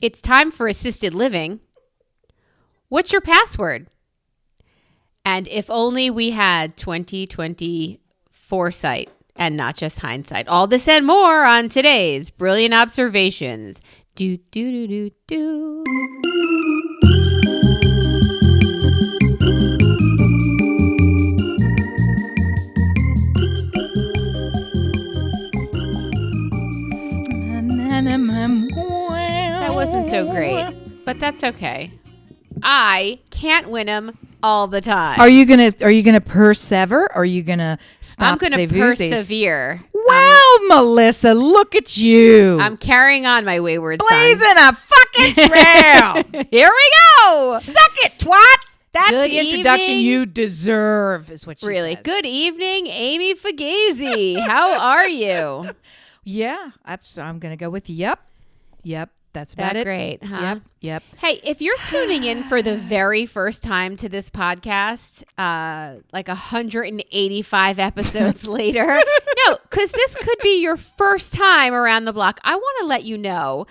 It's time for assisted living. What's your password? And if only we had 2020 foresight and not just hindsight. All this and more on today's Brilliant Observations. Do, do, do, do, do. That wasn't so great, but that's okay. I can't win them all the time. Are you gonna persevere? Or are you gonna stop? I'm gonna persevere. Wow, Melissa, look at you! I'm carrying on my wayward son. Blazing a fucking trail. Here we go. Suck it, twats. That's Good the introduction evening. you deserve, is what she Really? says. Good evening, Amy Fugazi. How are you? Yeah, I'm gonna go with yep. That's about That it. great, huh? Yep. Hey, if you're tuning in for the very first time to this podcast, like 185 episodes later, no, because this could be your first time around the block, I want to let you know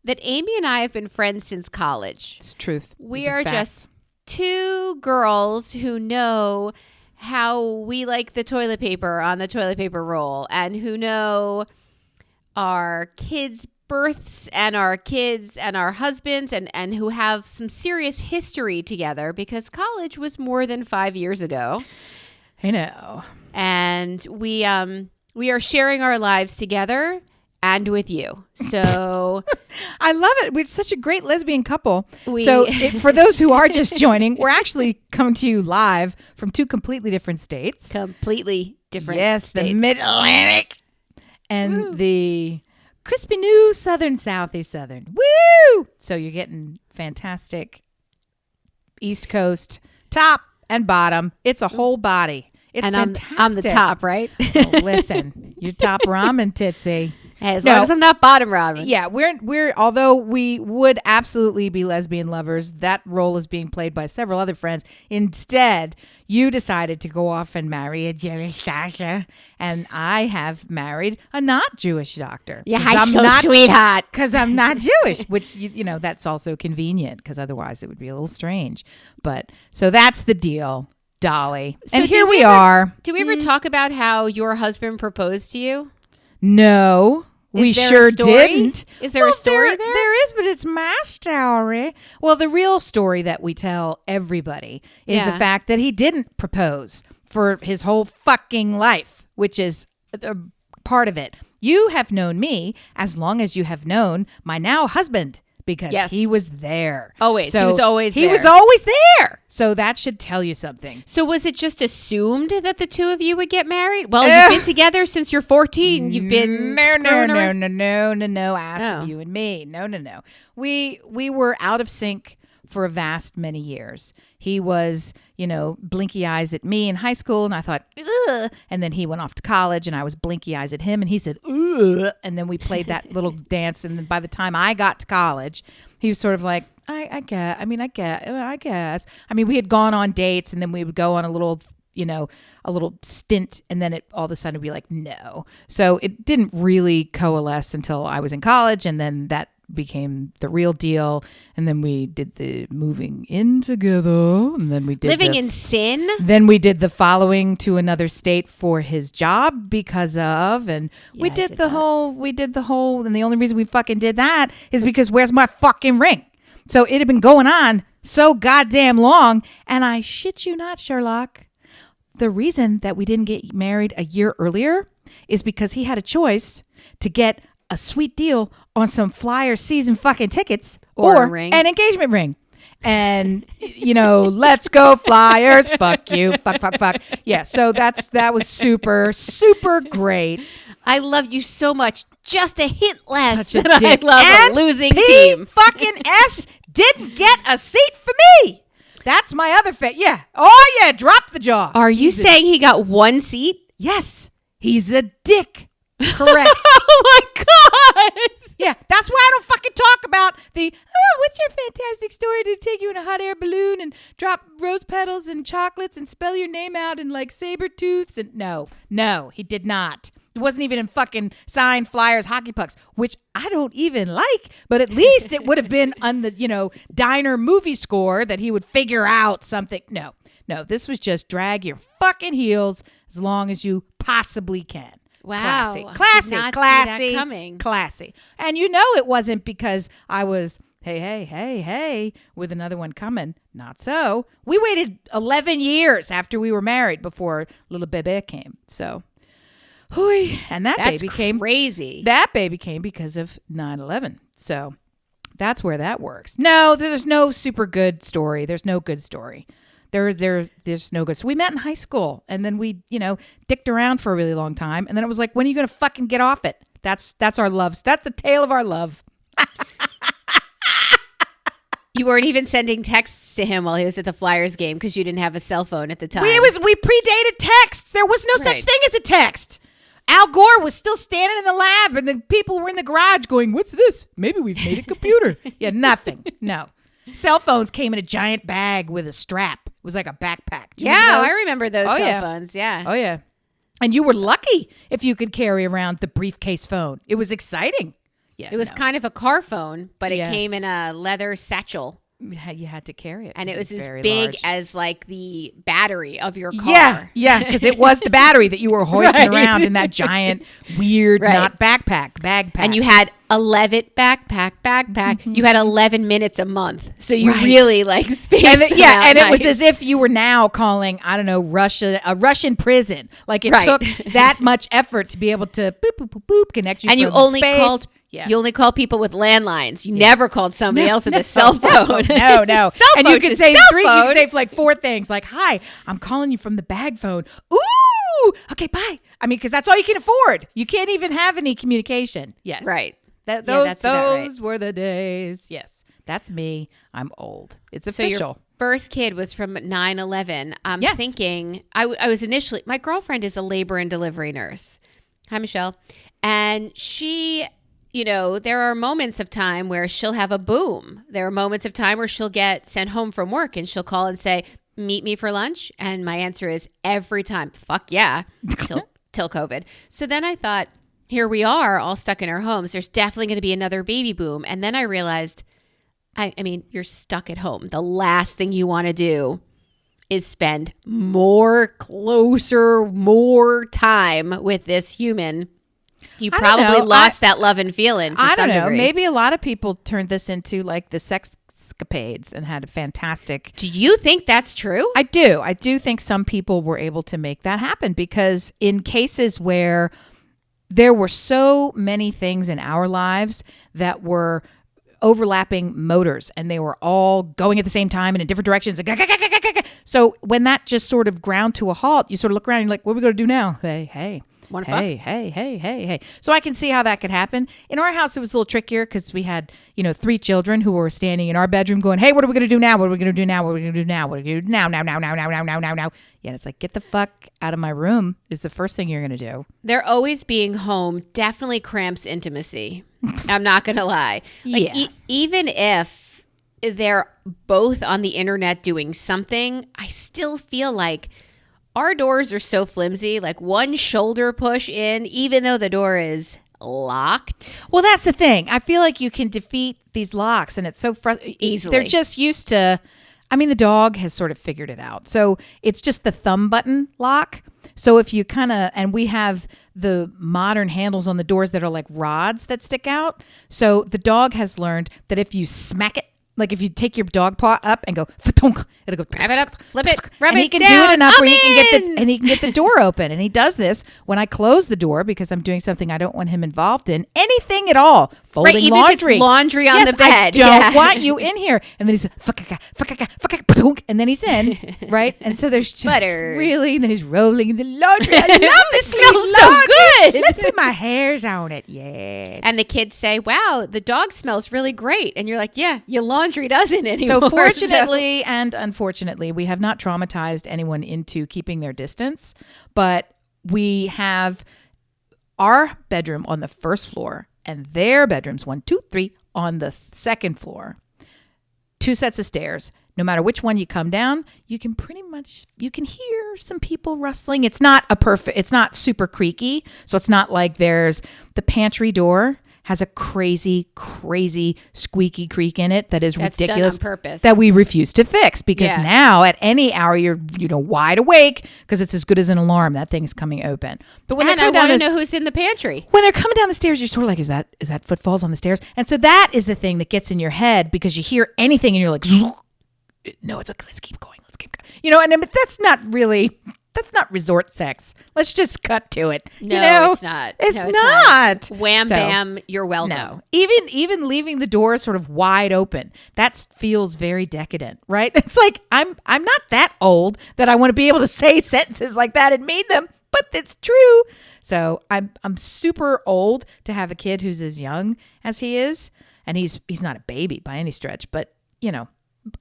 that Amy and I have been friends since college. It's truth. We These are facts. just two girls who know how we like the toilet paper on the toilet paper roll and who know our kids' births and our kids and our husbands and who have some serious history together because college was more than 5 years ago. I know. And we are sharing our lives together and with you. So I love it. We're such a great lesbian couple. We- For those who are just joining, we're actually coming to you live from two completely different states. completely different Yes, states. the Mid-Atlantic and the crispy new Southern Southeast Southern. Woo! So you're getting fantastic East Coast, top and bottom. It's a whole body. It's and fantastic. I'm the top, right? Oh, listen, you're top ramen, Tootsie. Hey, as No. long as I'm not bottom ramen. Yeah, we're although we would absolutely be lesbian lovers, that role is being played by several other friends. Instead, you decided to go off and marry a Jewish doctor, and I have married a not Jewish doctor. Yeah, 'Cause high I'm school not, sweetheart. because I'm not Jewish, which you know that's also convenient because otherwise it would be a little strange. But so that's the deal, Dolly. So and did here we we ever- are. Did we ever talk about how your husband proposed to you? No, we Is there a sure story? didn't. Is there a story there? There is, but it's my story. Well, the real story that we tell everybody is Yeah. the fact that he didn't propose for his whole fucking life, which is a part of it. You have known me as long as you have known my now husband. Because Yes. he was there. Always. He was always He there. was always there. So that should tell you something. So was it just assumed that the two of you would get married? Well, Ugh. you've been together since you're 14. You've been no. screwing around. Ask Oh. you and me. No. We were out of sync for a vast many years. He was, blinky eyes at me in high school, and I thought, ugh. And then he went off to college, and I was blinky eyes at him, and he said, ugh. And then we played that little dance, and then by the time I got to college, he was sort of like, I guess. I mean, we had gone on dates, and then we would go on a little stint, and then it all of a sudden would be like, no. So it didn't really coalesce until I was in college, and then that became the real deal. And then we did the moving in together, and then we did Living in sin? Then we did the following to another state for his job because of, and we Yeah, I did did the that. whole, and the only reason we fucking did that is because where's my fucking ring? So it had been going on so goddamn long, and I shit you not, Sherlock. The reason that we didn't get married a year earlier is because he had a choice to get a sweet deal on some Flyer season fucking tickets Or a ring. an engagement ring. And, let's go Flyers. Fuck you. Fuck. Yeah. So that was super, super great. I love you so much. Just a hint less Such a than dick. I love And a losing P team. fucking S didn't get a seat for me. That's my other Yeah. Oh, yeah. Drop the jaw. Are you saying he got one seat? Yes. He's a dick. Correct. Oh my God. Yeah, that's why I don't fucking talk about what's your fantastic story to take you in a hot air balloon and drop rose petals and chocolates and spell your name out in like saber tooths and no, he did not. It wasn't even in fucking signed flyers, hockey pucks, which I don't even like, but at least it would have been on the, diner movie score that he would figure out something. No, this was just drag your fucking heels as long as you possibly can. Wow. Classy, I did classy, not see classy, that coming. classy. And it wasn't because I was, hey, with another one coming. Not so. We waited 11 years after we were married before little baby came. So, hooey. And That's baby came. crazy. That baby came because of 9/11. So that's where that works. No, there's no super good story. There's no good story. There's no good. So we met in high school, and then we, dicked around for a really long time, and then it was like, when are you gonna fucking get off it? That's our love. That's the tale of our love. You weren't even sending texts to him while he was at the Flyers game because you didn't have a cell phone at the time. We predated texts. There was no such Right. thing as a text. Al Gore was still standing in the lab, and the people were in the garage going, "What's this? Maybe we've made a computer." Yeah, nothing. No. Cell phones came in a giant bag with a strap. It was like a backpack. Do you remember Yeah, those? I remember those Oh, cell yeah. phones. Yeah. Oh, yeah. And you were lucky if you could carry around the briefcase phone. It was exciting. Yeah, It was no. kind of a car phone, but it Yes. came in a leather satchel. You had to carry it. And 'cause it was as very big large. as like the battery of your car. Yeah, because it was the battery that you were hoisting Right. around in that giant, weird, Right. not bag pack. And you had 11 backpack. You had 11 minutes a month. So you Right. really like spaced and them out and it was nice. as if you were now calling, I don't know, a Russian prison. Like it Right. took that much effort to be able to boop, boop, boop, boop, connect you And you from only space. called Yeah. you only call people with landlines. You never called somebody else with a cell No, phone. No. Cell And you phone could to say cell you phone. could say like 4 things, like, "Hi, I'm calling you from the bag phone." Ooh, okay, bye. I mean, because that's all you can afford. You can't even have any communication. Yes, Right. Those that's about right. those were the days. Yes, that's me. I'm old. It's So official. your first kid was from 9/11. I'm Yes. thinking, I was initially, my girlfriend is a labor and delivery nurse. Hi, Michelle. And she, there are moments of time where she'll have a boom. There are moments of time where she'll get sent home from work and she'll call and say, "Meet me for lunch." And my answer is every time, "Fuck yeah," till COVID. So then I thought, here we are all stuck in our homes. There's definitely going to be another baby boom. And then I realized, I mean, you're stuck at home. The last thing you want to do is spend more time with this human. You I don't probably know. lost that love and feeling to I some don't know. degree. Maybe a lot of people turned this into like the sex escapades and had a fantastic. Do you think that's true? I do. I do think some people were able to make that happen because in cases where there were so many things in our lives that were overlapping motors and they were all going at the same time and in different directions. So when that just sort of ground to a halt, you sort of look around and you're like, what are we going to do now? Hey. Wanna fuck? Hey. So I can see how that could happen. In our house, it was a little trickier because we had, 3 children who were standing in our bedroom going, hey, what are we going to do now? What are we going to do now? What are we going to do now? What are we going to do now? Now. Yeah, it's like, get the fuck out of my room is the first thing you're going to do. They're always being home definitely cramps intimacy. I'm not going to lie. Like, Yeah. Even if they're both on the internet doing something, I still feel like our doors are so flimsy. Like one shoulder push in, even though the door is locked. Well, that's the thing. I feel like you can defeat these locks and it's so Easily. They're just used to, the dog has sort of figured it out. So it's just the thumb button lock. So if you and we have the modern handles on the doors that are like rods that stick out. So the dog has learned that if you smack it, like if you take your dog paw up and go, fa-tunk, it'll go, Grab it up, flip it, rub and it he can down. do it enough I'm where in. he can get the door open. And he does this when I close the door because I'm doing something I don't want him involved in. Anything at all. Folding Right, even laundry. if it's laundry on Yes, the bed. I don't Yeah. want you in here. And then he's and then he's in, right? And so there's just Butter. really, and then he's rolling in the laundry. I love It the smells sweet so laundry. good. Let's put my hairs on it. Yeah. And the kids say, "Wow, the dog smells really great." And you're like, "Yeah, your laundry doesn't anymore." So fortunately and unfortunately, we have not traumatized anyone into keeping their distance, but we have our bedroom on the first floor and their bedrooms 1, 2, 3 on the second floor. 2 sets of stairs. no matter which one you come down, you can hear some people rustling. It's not super creaky. So it's not like there's the pantry door has a crazy, crazy squeaky creak in it that is That's ridiculous. done on purpose. That we refuse to fix because now at any hour you're wide awake because it's as good as an alarm. That thing's coming open. But when and I want to know who's in the pantry. When they're coming down the stairs, you're sort of like, is that footfalls on the stairs? And so that is the thing that gets in your head because you hear anything and you're like, no, it's okay. Let's keep going. And that's not resort sex. Let's just cut to it. No, it's not. It's not. Wham, bam, you're welcome. No. Even leaving the door sort of wide open, that feels very decadent, right? It's like I'm not that old that I want to be able to say sentences like that and mean them, but it's true. So I'm super old to have a kid who's as young as he is, and he's not a baby by any stretch, but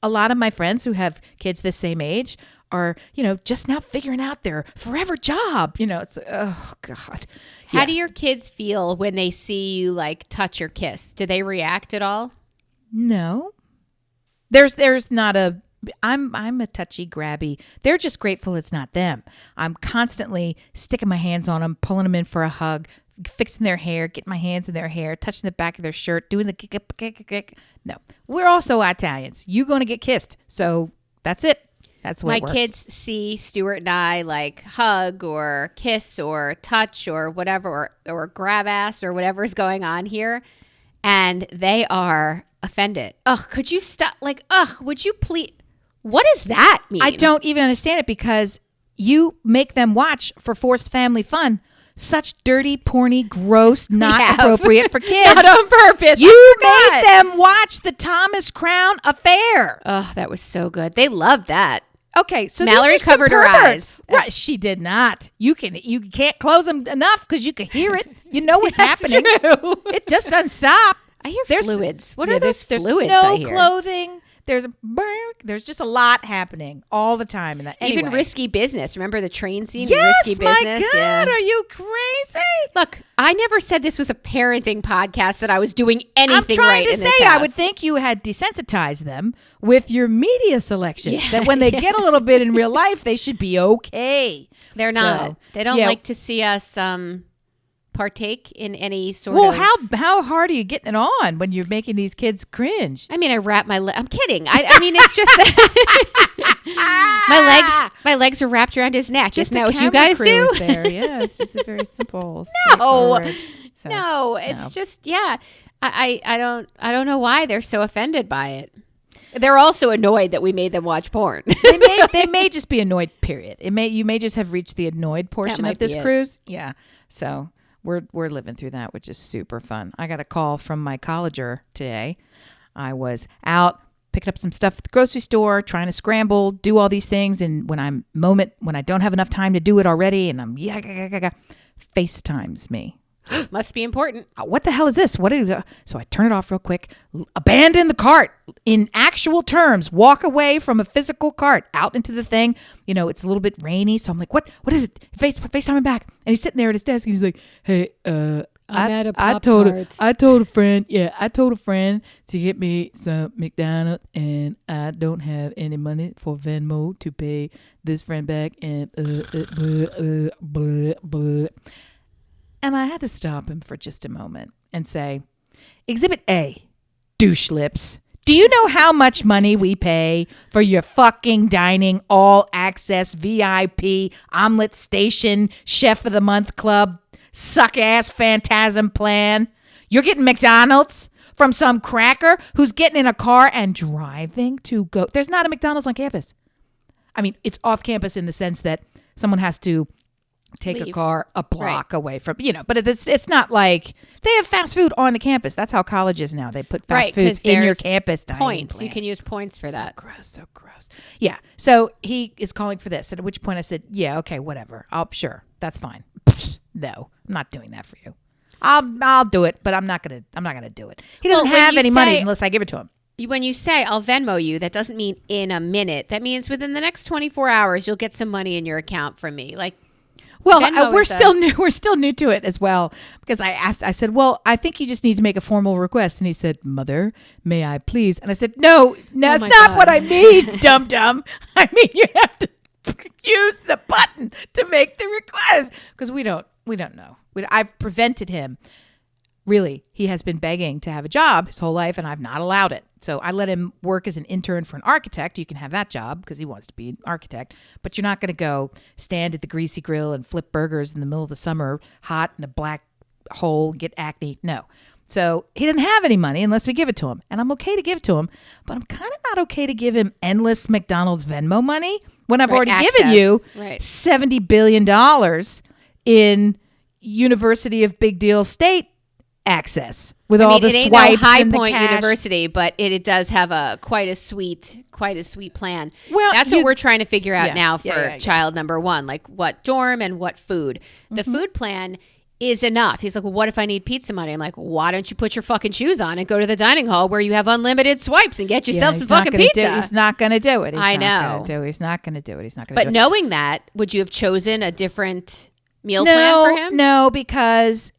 a lot of my friends who have kids this same age are, just now figuring out their forever job. It's, oh, God. How do your kids feel when they see you, like, touch or kiss? Do they react at all? No. There's not a... I'm a touchy grabby. They're just grateful it's not them. I'm constantly sticking my hands on them, pulling them in for a hug, fixing their hair, getting my hands in their hair, touching the back of their shirt, doing the kick. No. We're also Italians. You're going to get kissed. So that's it. That's what my it works. kids see Stuart and I like hug or kiss or touch or whatever or grab ass or whatever is going on here, and they are offended. Ugh, could you stop? Like, would you please? What does that mean? I don't even understand it because you make them watch for forced family fun. Such dirty, porny, gross, not appropriate for kids. Not on purpose. You made them watch the Thomas Crown Affair. Oh, that was so good. They loved that. Okay, so Mallory covered her eyes. Right, she did not. You can't close them enough because you can hear it. You know what's happening. True. It just doesn't stop. I hear fluids. What are those there's fluids? No I hear? clothing. There's just a lot happening all the time. Anyway. Even Risky Business. Remember the train scene in Yes, Risky my Business? God, are you crazy? Look, I never said this was a parenting podcast, that I was doing anything I'm trying right to in this say, I house. would think you had desensitized them with your media selections. That when they get a little bit in real life, they should be okay. They're not. They don't like to see us partake in any sort of... Well, how hard are you getting it on when you're making these kids cringe? I mean, I wrap my... I'm kidding. I mean, it's just... my legs are wrapped around his neck. Isn't that what you guys do? There. Yeah, it's just a very simple... No, it's just... Yeah. I don't know why they're so offended by it. They're also annoyed that we made them watch porn. They may just be annoyed, period. You may just have reached the annoyed portion of this cruise. Yeah. So... We're living through that, which is super fun. I got a call from my colleger today. I was out picking up some stuff at the grocery store, trying to scramble, do all these things, and when I don't have enough time to do it already, and I'm FaceTimes me. Must be important. What the hell is this? So I turn it off real quick, abandon the cart in actual terms, walk away from a physical cart out into the thing. It's a little bit rainy. So I'm like, what is it? FaceTime him back. And he's sitting there at his desk and he's like, hey, I told a friend to get me some McDonald's and I don't have any money for Venmo to pay this friend back and And I had to stop him for just a moment and say, Exhibit A, douche lips. Do you know how much money we pay for your fucking dining, all access VIP, omelet station, chef of the month club, suck ass phantasm plan? You're getting McDonald's from some cracker who's getting in a car and driving to go. There's not a McDonald's on campus. I mean, it's off campus in the sense that someone has to take a car a block away from, but it's not like they have fast food on the campus. That's how college is now. They put fast foods in your campus dining points. plan. You can use points for that. So gross. Yeah. So he is calling for this, at which point I said, yeah, okay, whatever. Sure. That's fine. No, I'm not doing that for you. I'll do it, but I'm not going to do it. He doesn't have any money unless I give it to him. When you say I'll Venmo you, that doesn't mean in a minute. That means within the next 24 hours, you'll get some money in your account from me. Like, Well, Venmo we're is still new. We're still new to it as well because I said, well, I think you just need to make a formal request. And he said, Mother, may I please? And I said, no, that's my not God. what I mean, dum. I mean, you have to use the button to make the request because we don't know. I've prevented him. Really, he has been begging to have a job his whole life, and I've not allowed it. So I let him work as an intern for an architect. You can have that job because he wants to be an architect. But you're not going to go stand at the greasy grill and flip burgers in the middle of the summer, hot in a black hole, get acne. No. So he didn't have any money unless we give it to him. And I'm okay to give it to him, but I'm kind of not okay to give him endless McDonald's Venmo money when I've already given you $70 billion in University of Big Deal State access with all the it ain't swipes no High and the Point cash. University, but it does have quite a sweet plan. Well, that's what we're trying to figure out now for yeah. child number one, like what dorm and what food. The food plan is enough. He's like, well, what if I need pizza money? I'm like, why don't you put your fucking shoes on and go to the dining hall where you have unlimited swipes and get yourself some fucking pizza? He's not going to do it. I know. He's not going to do it. But knowing that, would you have chosen a different meal plan for him? No, because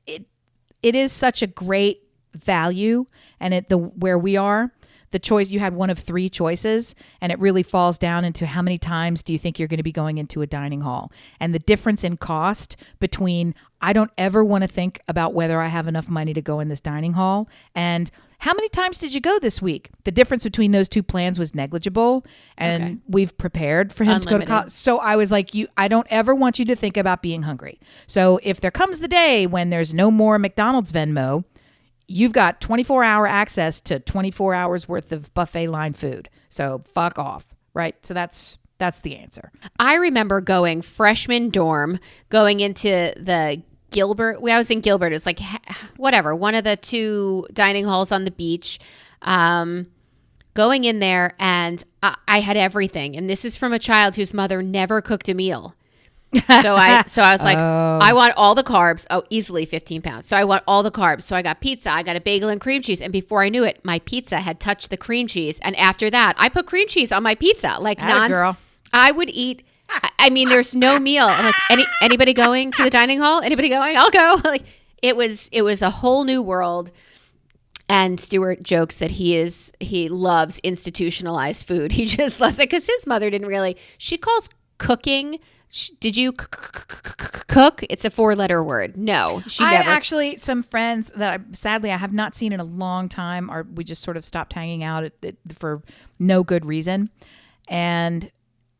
it is such a great value, and where we are, the choice, you had one of three choices, and it really falls down into how many times do you think you're going to be going into a dining hall, and the difference in cost between I don't ever want to think about whether I have enough money to go in this dining hall and how many times did you go this week? The difference between those two plans was negligible, and we've prepared for him to go to college. So I was like, I don't ever want you to think about being hungry. So if there comes the day when there's no more McDonald's Venmo, you've got 24-hour access to 24 hours worth of buffet line food. So fuck off, right? So that's the answer. I remember going freshman dorm, going into the Gilbert. I was in Gilbert. It's like whatever, one of the two dining halls on the beach. Going in there, and I had everything. And this is from a child whose mother never cooked a meal. So I was like, I want all the carbs. Oh, easily 15 pounds. So I want all the carbs. So I got pizza. I got a bagel and cream cheese. And before I knew it, my pizza had touched the cream cheese. And after that, I put cream cheese on my pizza. Like girl. I would eat. I mean, there's no meal. I'm like, anybody going to the dining hall? Anybody going? I'll go. Like it was a whole new world. And Stuart jokes that he loves institutionalized food. He just loves it because his mother didn't really. She calls cooking. Did you cook? It's a 4-letter word. No, she never. Actually, some friends that sadly I have not seen in a long time, we just sort of stopped hanging out for no good reason, and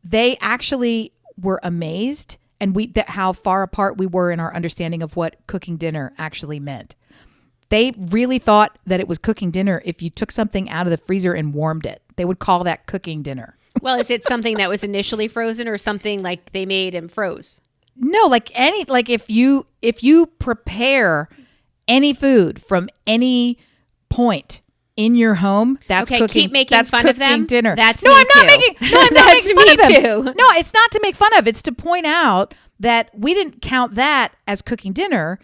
they actually were amazed, and how far apart we were in our understanding of what cooking dinner actually meant. They really thought that it was cooking dinner if you took something out of the freezer and warmed it. They would call that cooking dinner. Well, is it something that was initially frozen or something like they made and froze? No, if you prepare any food from any point in your home, that's cooking. Keep making fun of them. Dinner. That's no, me I'm not too. making. No, I'm not That's making fun me of them. too. No, it's not to make fun of. It's to point out that we didn't count that as cooking dinner.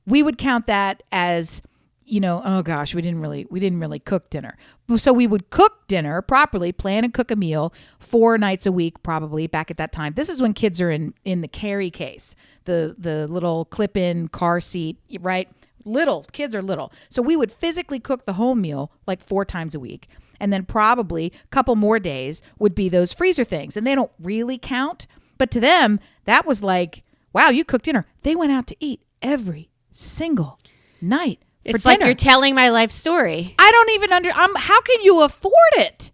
We would count that as, oh gosh, we didn't really cook dinner. So we would cook dinner properly, plan and cook a meal 4 nights a week, probably back at that time. This is when kids are in the carry case, the little clip-in car seat, right? Little kids are little. So we would physically cook the whole meal like 4 times a week. And then probably a couple more days would be those freezer things. And they don't really count. But to them, that was like, wow, you cooked dinner. They went out to eat every single night. It's like you're telling my life story. I don't even how can you afford it?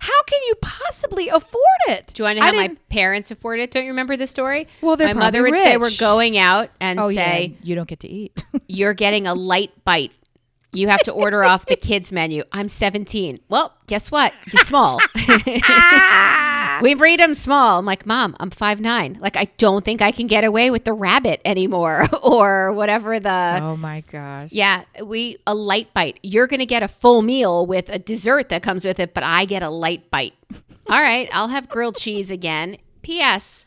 How can you possibly afford it? Do you want to know how my parents afforded it? Don't you remember the story? Well, they're my mother would rich. say we're going out and say, you don't get to eat. You're getting a light bite. You have to order off the kids menu. I'm 17. Well, guess what? Just small. We breed them small. I'm like, Mom, I'm 5'9". Like, I don't think I can get away with the rabbit anymore or whatever the. Oh my gosh. Yeah, a light bite. You're going to get a full meal with a dessert that comes with it, but I get a light bite. All right, I'll have grilled cheese again. P.S.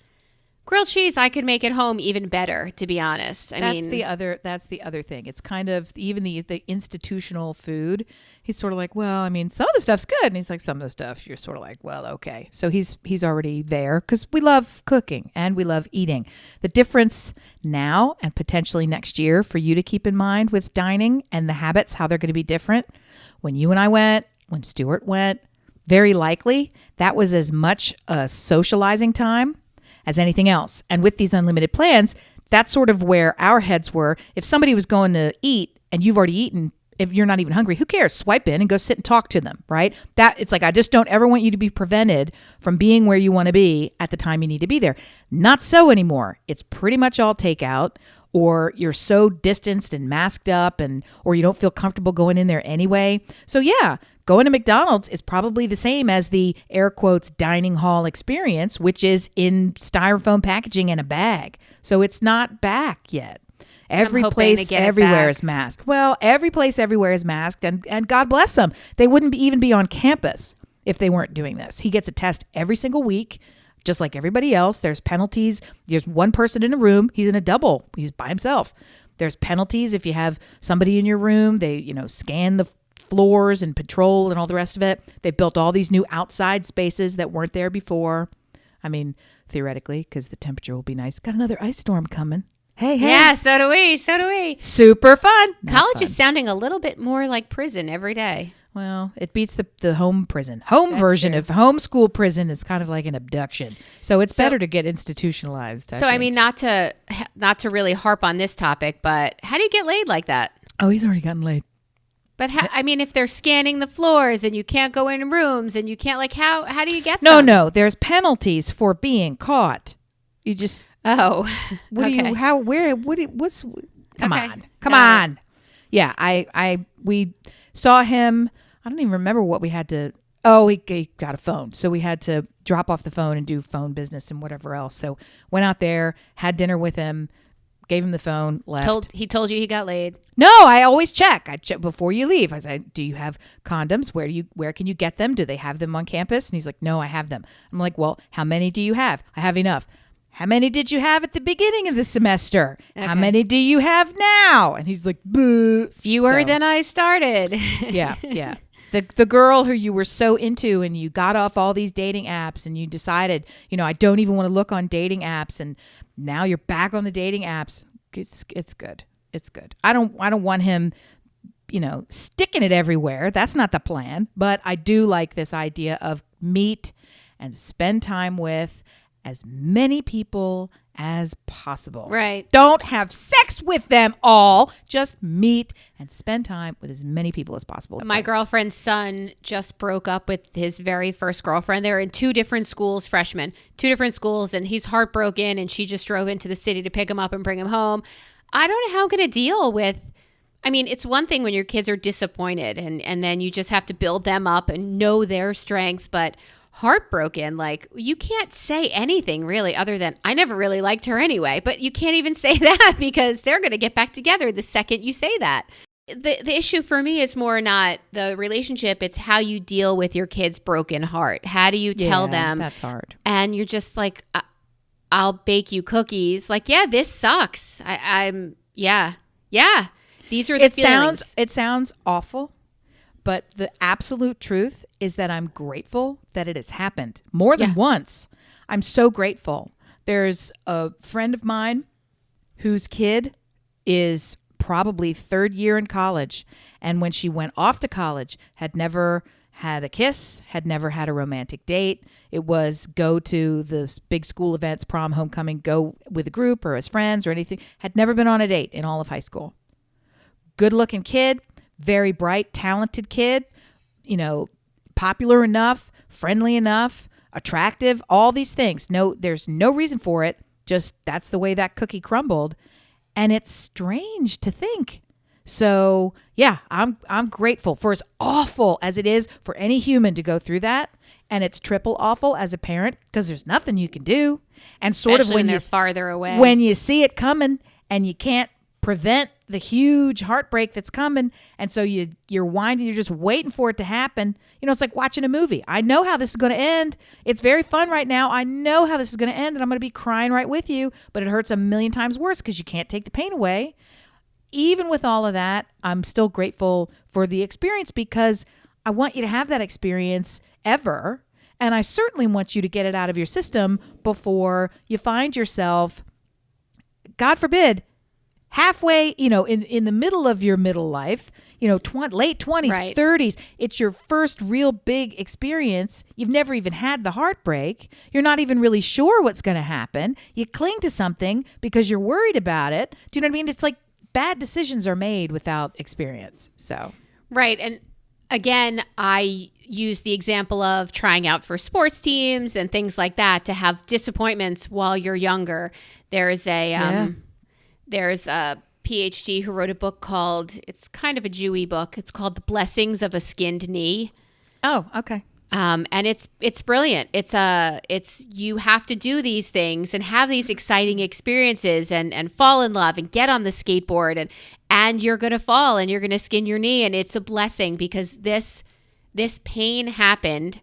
Grilled cheese, I could make at home even better, to be honest. That's the other thing. It's kind of even the institutional food. He's sort of like, well, I mean, some of the stuff's good, and he's like, some of the stuff you're sort of like, well, okay. So he's already there because we love cooking and we love eating. The difference now and potentially next year for you to keep in mind with dining and the habits, how they're going to be different. When you and I went, when Stuart went, very likely that was as much a socializing time as anything else. And with these unlimited plans, that's sort of where our heads were. If somebody was going to eat and you've already eaten, if you're not even hungry, who cares? Swipe in and go sit and talk to them, right? That it's like, I just don't ever want you to be prevented from being where you want to be at the time you need to be there. Not so anymore. It's pretty much all takeout, or you're so distanced and masked up, or you don't feel comfortable going in there anyway. So yeah, going to McDonald's is probably the same as the air quotes dining hall experience, which is in styrofoam packaging and a bag. So it's not back yet. Every place everywhere is masked. Well, every place everywhere is masked, and God bless them. They wouldn't even be on campus if they weren't doing this. He gets a test every single week, just like everybody else. There's penalties. There's one person in a room. He's in a double. He's by himself. There's penalties if you have somebody in your room. They, scan the floors and patrol and all the rest of it. They've built all these new outside spaces that weren't there before. I mean, theoretically, because the temperature will be nice. Got another ice storm coming. Hey. Yeah, so do we. Super fun. College is sounding a little bit more like prison every day. Well, it beats the home prison. That's version true. Of homeschool prison is kind of like an abduction. So it's better to get institutionalized. I mean, not to really harp on this topic, but how do you get laid like that? Oh, he's already gotten laid. But if they're scanning the floors and you can't go in rooms and you can't, how do you get them? No, there's penalties for being caught. You just come on. Yeah, we saw him. I don't even remember what we had to. Oh, he got a phone, so we had to drop off the phone and do phone business and whatever else. So went out there, had dinner with him, gave him the phone, left. He told you he got laid? No, I always check. I check before you leave. I said, "Do you have condoms? Where can you get them? Do they have them on campus?" And he's like, "No, I have them." I'm like, "Well, how many do you have?" "I have enough." "How many did you have at the beginning of the semester?" "Okay. How many do you have now?" And he's like, "Boo." Fewer than I started. Yeah. The girl who you were so into and you got off all these dating apps and you decided, I don't even want to look on dating apps, and now you're back on the dating apps. It's good. It's good. I don't want him, sticking it everywhere. That's not the plan. But I do like this idea of meet and spend time with as many people as possible. Right. Don't have sex with them all. Just meet and spend time with as many people as possible. My girlfriend's son just broke up with his very first girlfriend. They're in two different schools, freshmen, two different schools, and he's heartbroken, and she just drove into the city to pick him up and bring him home. I don't know how I'm going to deal with. I mean, it's one thing when your kids are disappointed and then you just have to build them up and know their strengths, but heartbroken, you can't say anything really other than I never really liked her anyway, but you can't even say that because they're going to get back together the second you say that. The issue for me is more not the relationship, it's how you deal with your kid's broken heart. How do you tell them? That's hard. And you're just like, I'll bake you cookies. This sucks. Yeah. These are the feelings. It sounds awful. But the absolute truth is that I'm grateful that it has happened more than once. I'm so grateful. There's a friend of mine whose kid is probably third year in college. And when she went off to college, had never had a kiss, had never had a romantic date. It was go to the big school events, prom, homecoming, go with a group or as friends or anything. Had never been on a date in all of high school. Good looking kid. Very bright, talented kid, popular enough, friendly enough, attractive, all these things. No, there's no reason for it. Just that's the way that cookie crumbled. And it's strange to think. So yeah, I'm grateful for as awful as it is for any human to go through that. And it's triple awful as a parent because there's nothing you can do. And sort Especially of when they're farther away. When you see it coming and you can't prevent the huge heartbreak that's coming. And so you're winding, you're just waiting for it to happen. You know, it's like watching a movie. I know how this is going to end. It's very fun right now. I know how this is going to end, and I'm going to be crying right with you, but it hurts a million times worse because you can't take the pain away. Even with all of that, I'm still grateful for the experience because I want you to have that experience ever. And I certainly want you to get it out of your system before you find yourself, God forbid, halfway, in the middle of your middle life, late 20s, Right. 30s. It's your first real big experience. You've never even had the heartbreak. You're not even really sure what's going to happen. You cling to something because you're worried about it. Do you know what I mean? It's like bad decisions are made without experience. So, Right. And again, I use the example of trying out for sports teams and things like that to have disappointments while you're younger. There's a PhD who wrote a book called, it's kind of a Jewy book. It's called The Blessings of a Skinned Knee. oh, okay. And it's brilliant. It's you have to do these things and have these exciting experiences and fall in love and get on the skateboard and you're going to fall and you're going to skin your knee, and it's a blessing because this pain happened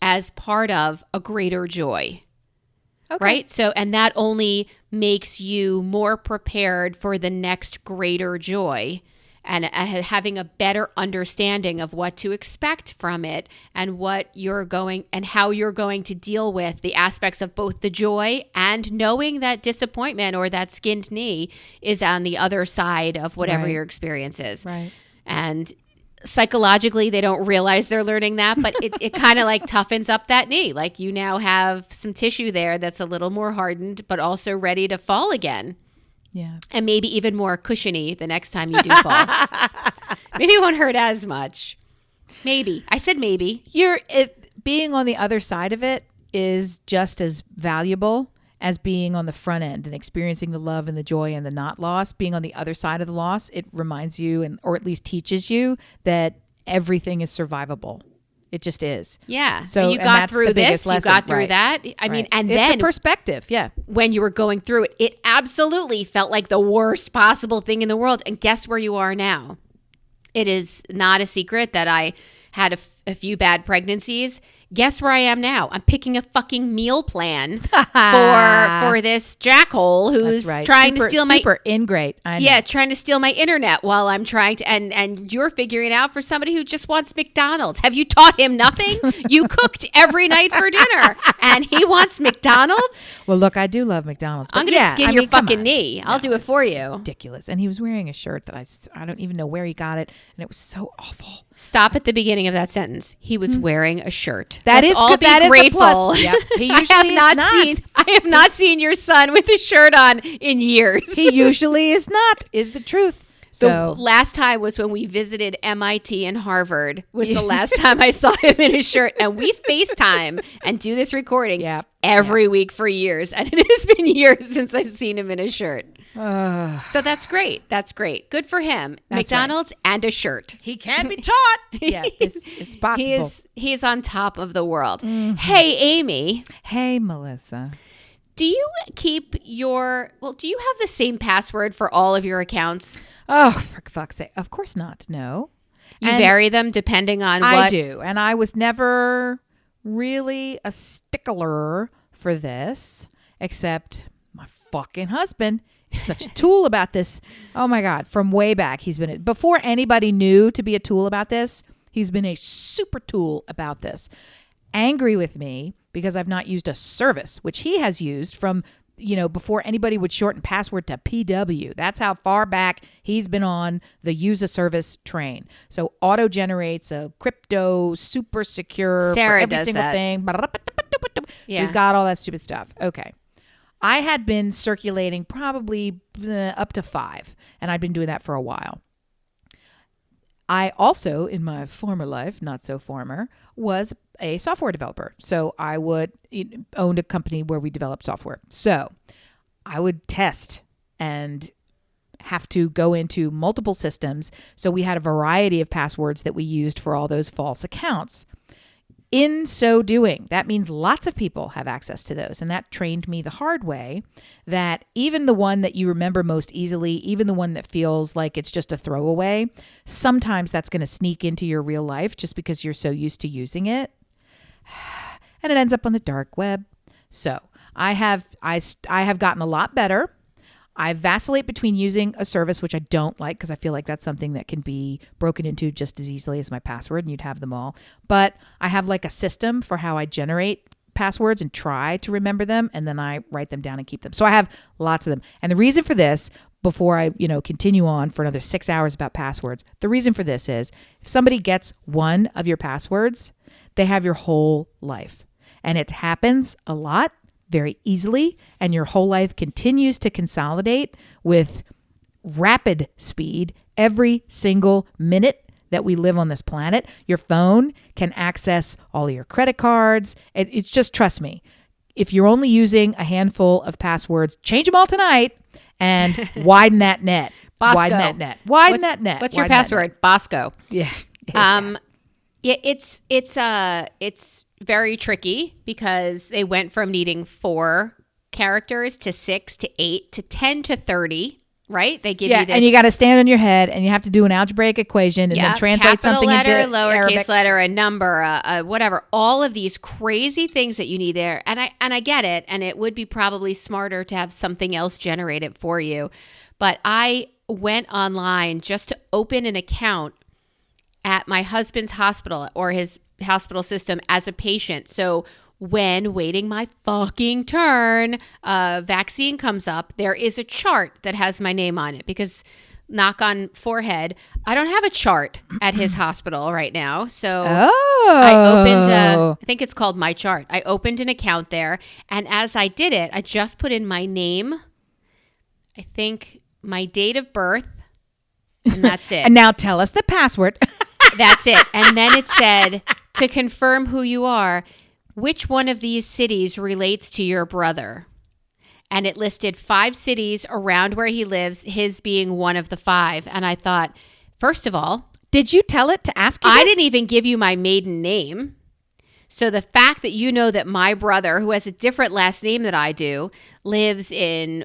as part of a greater joy. Okay. Right? So, and that only makes you more prepared for the next greater joy and having a better understanding of what to expect from it and how you're going to deal with the aspects of both the joy and knowing that disappointment or that skinned knee is on the other side of whatever Right. your experience is. Right. And psychologically, they don't realize they're learning that, but it kind of like toughens up that knee. Like you now have some tissue there that's a little more hardened, but also ready to fall again. Yeah. And maybe even more cushiony the next time you do fall. Maybe it won't hurt as much. Maybe. I said maybe. Being on the other side of it is just as valuable as being on the front end and experiencing the love and the joy and the not loss. Being on the other side of the loss, it reminds you or at least teaches you that everything is survivable. It just is. Yeah. So you and got that's through the this. biggest You lesson. got through Right. that. I mean, Right. and it's then a perspective. Yeah. when you were going through it, it absolutely felt like the worst possible thing in the world. And guess where you are now? It is not a secret that I had a few bad pregnancies. Guess where I am now? I'm picking a fucking meal plan for this jackhole who's That's right. trying to steal my super ingrate. I know. Yeah, trying to steal my internet while I'm trying to, and you're figuring it out for somebody who just wants McDonald's. Have you taught him nothing? You cooked every night for dinner, and he wants McDonald's? Well, look, I do love McDonald's. I'm but going to yeah, skin I your mean, come fucking on. knee. I'll No, do it it's for you. Ridiculous. And he was wearing a shirt that I don't even know where he got it, and it was so awful. Stop at the beginning of that sentence. He was wearing a shirt. That Let's is all good. be That is a grateful. plus. Yep. He usually is not. I have not seen your son with a shirt on in years. He usually is not. Is the truth. The So last time was when we visited MIT and Harvard was the last time I saw him in a shirt. And we FaceTime and do this recording Yep. every week for years. And it has been years since I've seen him in a shirt. So that's great. That's great. Good for him. That's McDonald's and a shirt. he can be taught. Yeah, it's possible. He is on top of the world. Hey, Amy, Hey, Melissa. do you keep do you have the same password for all of your accounts? Oh, for fuck's sake. Of course not. No. You And vary them depending on what? I do. And I was never really a stickler for this, except my fucking husband is such a tool about this. Oh my God. From way back, before anybody knew to be a tool about this, he's been a super tool about this. Angry with me because I've not used a service, which he has used from before anybody would shorten password to PW. That's how far back he's been on the use a service train. So auto generates a crypto super secure Sarah for every does single that. thing. So Yeah. he's got all that stupid stuff. Okay. I had been circulating probably up to 5, and I'd been doing that for a while. I also, in my former life, not so former, was a software developer. So I owned a company where we developed software. So I would test and have to go into multiple systems. So we had a variety of passwords that we used for all those false accounts. in so doing, that means lots of people have access to those. And that trained me the hard way that even the one that you remember most easily, even the one that feels like it's just a throwaway, sometimes that's going to sneak into your real life just because you're so used to using it. And it ends up on the dark web. So I have gotten a lot better. I vacillate between using a service, which I don't like because I feel like that's something that can be broken into just as easily as my password and you'd have them all. But I have like a system for how I generate passwords and try to remember them. And then I write them down and keep them. So I have lots of them. And the reason for this, before I, continue on for another 6 hours about passwords, the reason for this is if somebody gets one of your passwords, they have your whole life. And it happens a lot, very easily, and your whole life continues to consolidate with rapid speed every single minute that we live on this planet. Your phone can access all of your credit cards. It's just, trust me, if you're only using a handful of passwords, change them all tonight and widen that net. Bosco. Widen that net. Widen that net. What's your Widen that password? Bosco. net. Yeah, it's very tricky because they went from needing 4 characters to 6 to 8 to 10 to 30, right? They give you this. And you got to stand on your head and you have to do an algebraic equation and then translate something letter, into lowercase Arabic. letter, a number, whatever. All of these crazy things that you need there. And I get it. And it would be probably smarter to have something else generate it for you. But I went online just to open an account at my husband's hospital or his hospital system as a patient. So when waiting my fucking turn, vaccine comes up, there is a chart that has my name on it because, knock on forehead, I don't have a chart at his hospital right now. So I opened, I think it's called My Chart. I opened an account there. And as I did it, I just put in my name, I think my date of birth, and that's it. And now tell us the password. That's it. And then it said, to confirm who you are, which one of these cities relates to your brother? And it listed 5 cities around where he lives, his being one of the 5. And I thought, first of all, did you tell it to ask you I this? didn't even give you my maiden name. So the fact that you know that my brother, who has a different last name than I do, lives in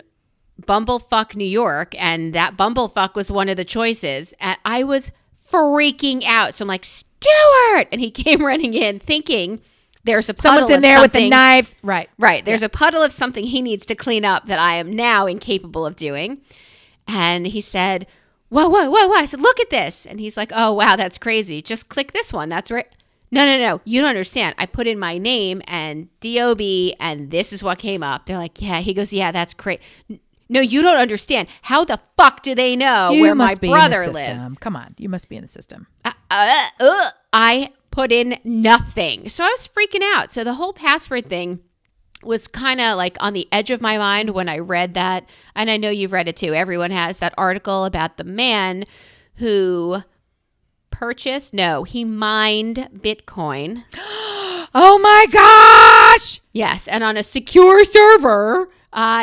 Bumblefuck, New York, and that Bumblefuck was one of the choices, and I was freaking out. So I'm like, Stuart! And he came running in thinking there's a puddle Someone's in of there with a something. knife. Right. There's a puddle of something he needs to clean up that I am now incapable of doing. And he said, whoa. I said, look at this. And he's like, oh, wow, that's crazy. Just click this one. That's right. No. You don't understand. I put in my name and DOB and this is what came up. They're like, yeah. He goes, yeah, that's great. No, you don't understand. How the fuck do they know where my brother lives? Come on. You must be in the system. I put in nothing. So I was freaking out. So the whole password thing was kind of like on the edge of my mind when I read that. And I know you've read it too. Everyone has that article about the man who he mined Bitcoin. Oh my gosh! Yes. And on a secure server,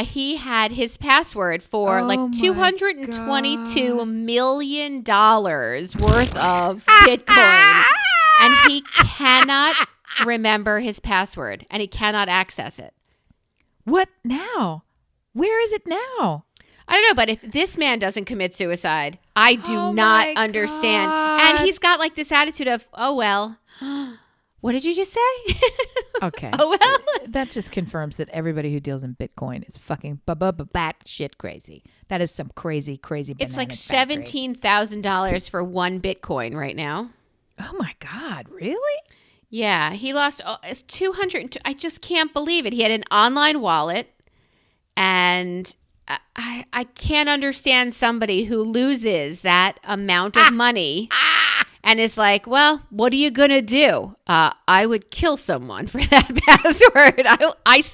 he had his password for $222 million worth of Bitcoin. And he cannot remember his password and he cannot access it. What now? Where is it now? I don't know, but if this man doesn't commit suicide, I do not understand. God. And he's got like this attitude of, oh, well, what did you just say? Okay. Oh, well. That just confirms that everybody who deals in Bitcoin is fucking bat shit crazy. That is some crazy It's like factory. $17,000 for one Bitcoin right now. Oh my God, really? Yeah, he lost 200. I just can't believe it. He had an online wallet, and I can't understand somebody who loses that amount of money and is like, well, what are you going to do? I would kill someone for that password.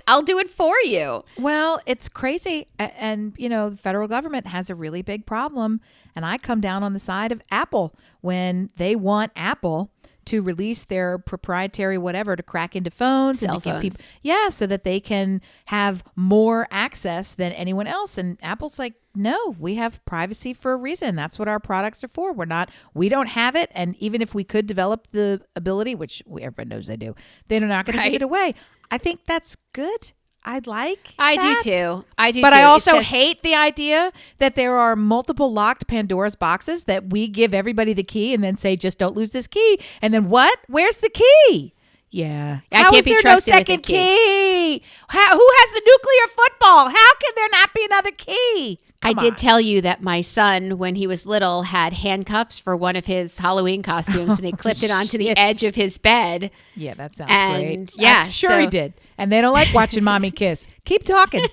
I'll do it for you. Well, it's crazy. And, the federal government has a really big problem. And I come down on the side of Apple when they want Apple to release their proprietary whatever to crack into phones Cell and to give phones. people, so that they can have more access than anyone else. And Apple's like, no, we have privacy for a reason. That's what our products are for. We don't have it. And even if we could develop the ability, which everyone knows they do, they're not going to give it away. I think that's good. I do too. But I also hate the idea that there are multiple locked Pandora's boxes that we give everybody the key and then say, just don't lose this key. And then what? Where's the key? Yeah. I How can't is be there trusted no with the second key? Who has the nuclear football? How can there not be another key? I did tell you that my son, when he was little, had handcuffs for one of his Halloween costumes, and he clipped it onto the edge of his bed. Yeah, that sounds And, great. yeah, Sure he so- did. And they don't like watching mommy kiss. Keep talking.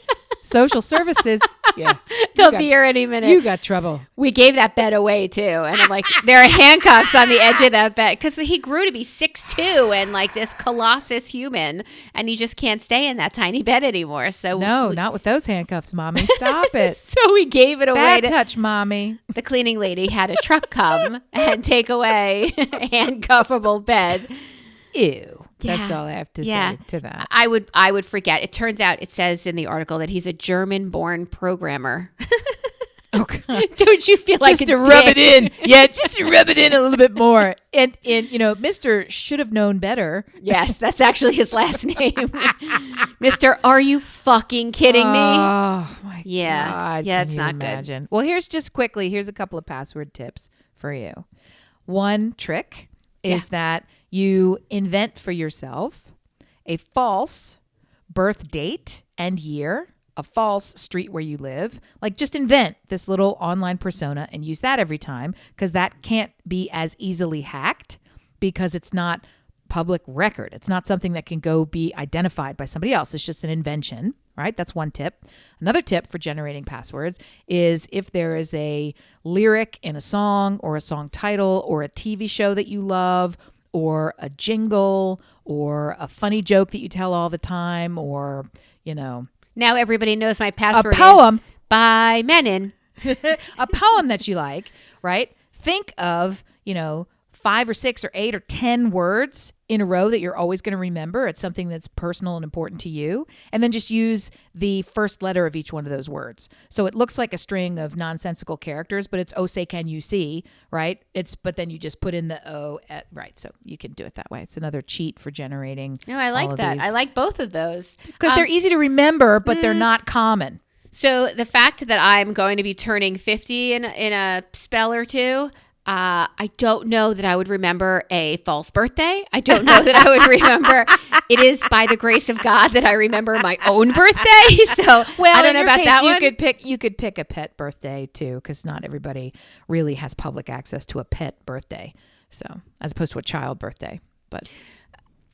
Social services. Yeah. They'll be here any minute. You got trouble. We gave that bed away too, and I'm like, there are handcuffs on the edge of that bed because he grew to be 6'2" and like this colossus human, and he just can't stay in that tiny bed anymore. So No, not with those handcuffs, mommy. Stop it. So we gave it away Bad to touch, mommy. the cleaning lady. Had a truck come and take away a handcuffable bed. Ew. That's Yeah. all I have to Yeah. say to that. I would forget. It turns out it says in the article that he's a German-born programmer. Okay. Don't you feel like Just a to rub it dick? in. Yeah, just to rub it in a little bit more. And Mr. should have known better. Yes, that's actually his last name. Mr. Are you fucking kidding me? Oh, my Yeah. God. Yeah, Can it's you not good. imagine? Well, here's a couple of password tips for you. One trick is that you invent for yourself a false birth date and year, a false street where you live. Like, just invent this little online persona and use that every time, because that can't be as easily hacked because it's not public record. It's not something that can go be identified by somebody else. It's just an invention, right? That's one tip. Another tip for generating passwords is if there is a lyric in a song or a song title or a TV show that you love or a jingle or a funny joke that you tell all the time, or, Now everybody knows my password a poem, is by Menon. a poem that you like, right? Think of, 5 or 6 or 8 or 10 words in a row that you're always going to remember. It's something that's personal and important to you. And then just use the first letter of each one of those words. So it looks like a string of nonsensical characters, but it's "Oh, say can you see," right? But then you just put in the O, right? So you can do it that way. It's another cheat for generating. No, I like that. I like both of those. Because they're easy to remember, but they're not common. So the fact that I'm going to be turning 50 in a spell or two, I don't know that I would remember a false birthday. I don't know that I would remember. It is by the grace of God that I remember my own birthday. So I don't know about that one. You could pick a pet birthday too, because not everybody really has public access to a pet birthday. So as opposed to a child birthday, but.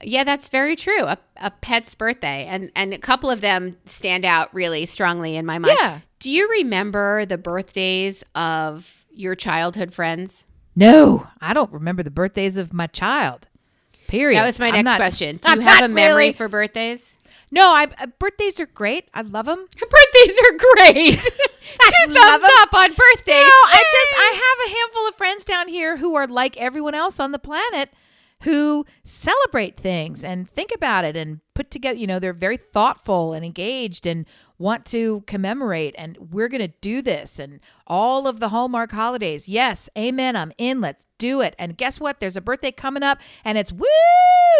Yeah, that's very true. A pet's birthday. And a couple of them stand out really strongly in my mind. Yeah. Do you remember the birthdays of your childhood friends? No, I don't remember the birthdays of my child. Period. That was my next question. Do I'm you have not a memory really- for birthdays? No, birthdays are great. I love them. Birthdays are great. Two thumbs up on birthdays. No, I have a handful of friends down here who are like everyone else on the planet, who celebrate things and think about it and put together, they're very thoughtful and engaged and want to commemorate, and we're going to do this, and all of the Hallmark holidays. Yes, amen, I'm in, let's do it. And guess what? There's a birthday coming up and it's woo!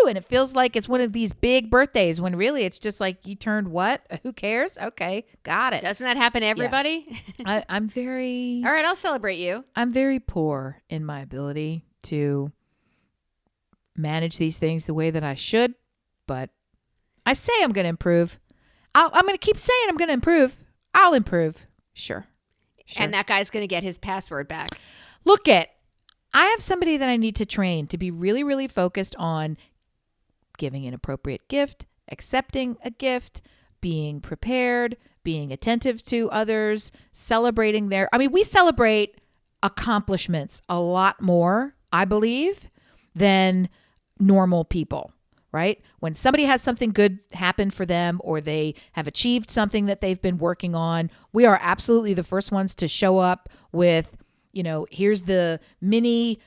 And it feels like it's one of these big birthdays when really it's just like, you turned what? Who cares? Okay, got it. Doesn't that happen to everybody? I'm very... All right, I'll celebrate you. I'm very poor in my ability to manage these things the way that I should, but I say I'm going to improve. I'm going to keep saying I'm going to improve. I'll improve. Sure. And that guy's going to get his password back. I have somebody that I need to train to be really, really focused on giving an appropriate gift, accepting a gift, being prepared, being attentive to others, celebrating we celebrate accomplishments a lot more, I believe, than normal people, right? When somebody has something good happen for them or they have achieved something that they've been working on, we are absolutely the first ones to show up with, here's the mini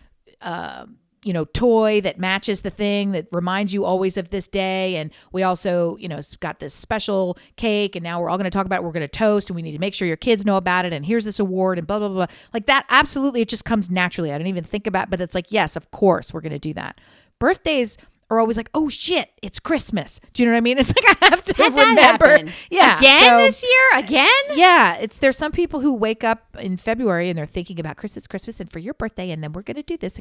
toy that matches the thing that reminds you always of this day. And we also, got this special cake, and now we're all going to talk about it. We're going to toast, and we need to make sure your kids know about it. And here's this award, and blah, blah, blah. Like that. Absolutely. It just comes naturally. I don't even think about it, but it's like, yes, of course we're going to do that. Birthdays are always like, oh shit, it's Christmas. Do you know what I mean? It's like I have to remember. Yeah. Again this year? Again? Yeah. There's some people who wake up in February and they're thinking about Christmas and for your birthday, and then we're going to do this.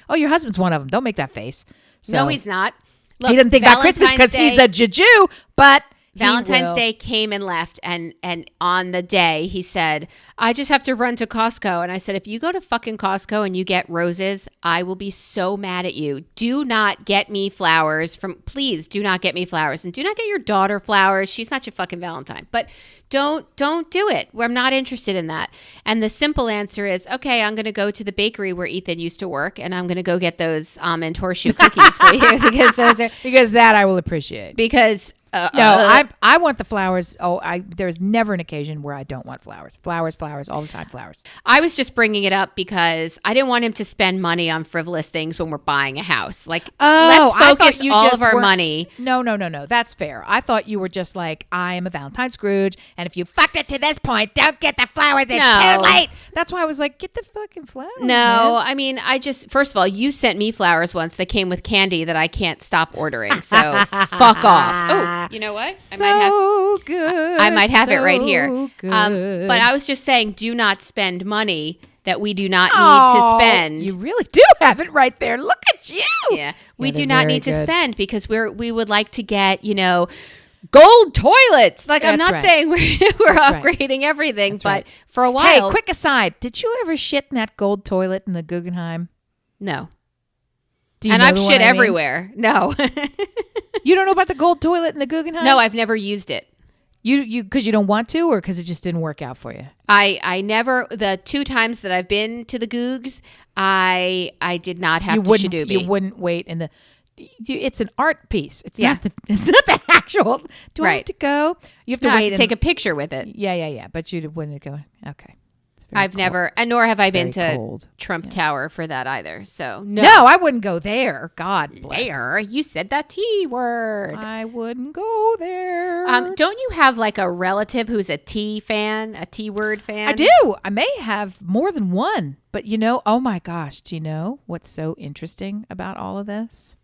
Oh, your husband's one of them. Don't make that face. So, no, he's not. Look, he doesn't think about Christmas because he's a Jew, but Valentine's Day came and left, and on the day he said, I just have to run to Costco. And I said, if you go to fucking Costco and you get roses, I will be so mad at you. Do not get me flowers please do not get me flowers, and do not get your daughter flowers. She's not your fucking Valentine, but don't do it. I'm not interested in that. And the simple answer is, okay, I'm going to go to the bakery where Ethan used to work, and I'm going to go get those almond horseshoe cookies for you because that I will appreciate. Because I want the flowers. There's never an occasion where I don't want flowers. Flowers, all the time, flowers. I was just bringing it up because I didn't want him to spend money on frivolous things when we're buying a house. Like, let's focus all of our money. No. That's fair. I thought you were just like, I am a Valentine Scrooge, and if you fucked it to this point, don't get the flowers. It's too late. That's why I was like, get the fucking flowers. No, man. I mean, first of all, you sent me flowers once that came with candy that I can't stop ordering. So fuck off. Oh, you know what? I might have it right here. But I was just saying, do not spend money that we do not need to spend. You really do have it right there. Look at you. Yeah, we do not need to spend because we would like to get, gold toilets. Like, I'm not saying we're upgrading everything, but for a while. Hey, quick aside. Did you ever shit in that gold toilet in the Guggenheim? No. And I've shit everywhere. No. You don't know about the gold toilet in the Guggenheim? No, I've never used it. You because you don't want to, or because it just didn't work out for you? I never, the 2 times that I've been to the Googs, I did not have to shadooby. You wouldn't wait in the. It's an art piece. It's not the actual. Do I have to go? You have to wait. Take a picture with it. Yeah. But you wouldn't go. Okay. I've never, and nor have I been to Trump Tower for that either. So no, I wouldn't go there. God bless. There, you said that T word. I wouldn't go there. Don't you have like a relative who's a T fan, a T word fan? I do. I may have more than one, but oh my gosh, do you know what's so interesting about all of this?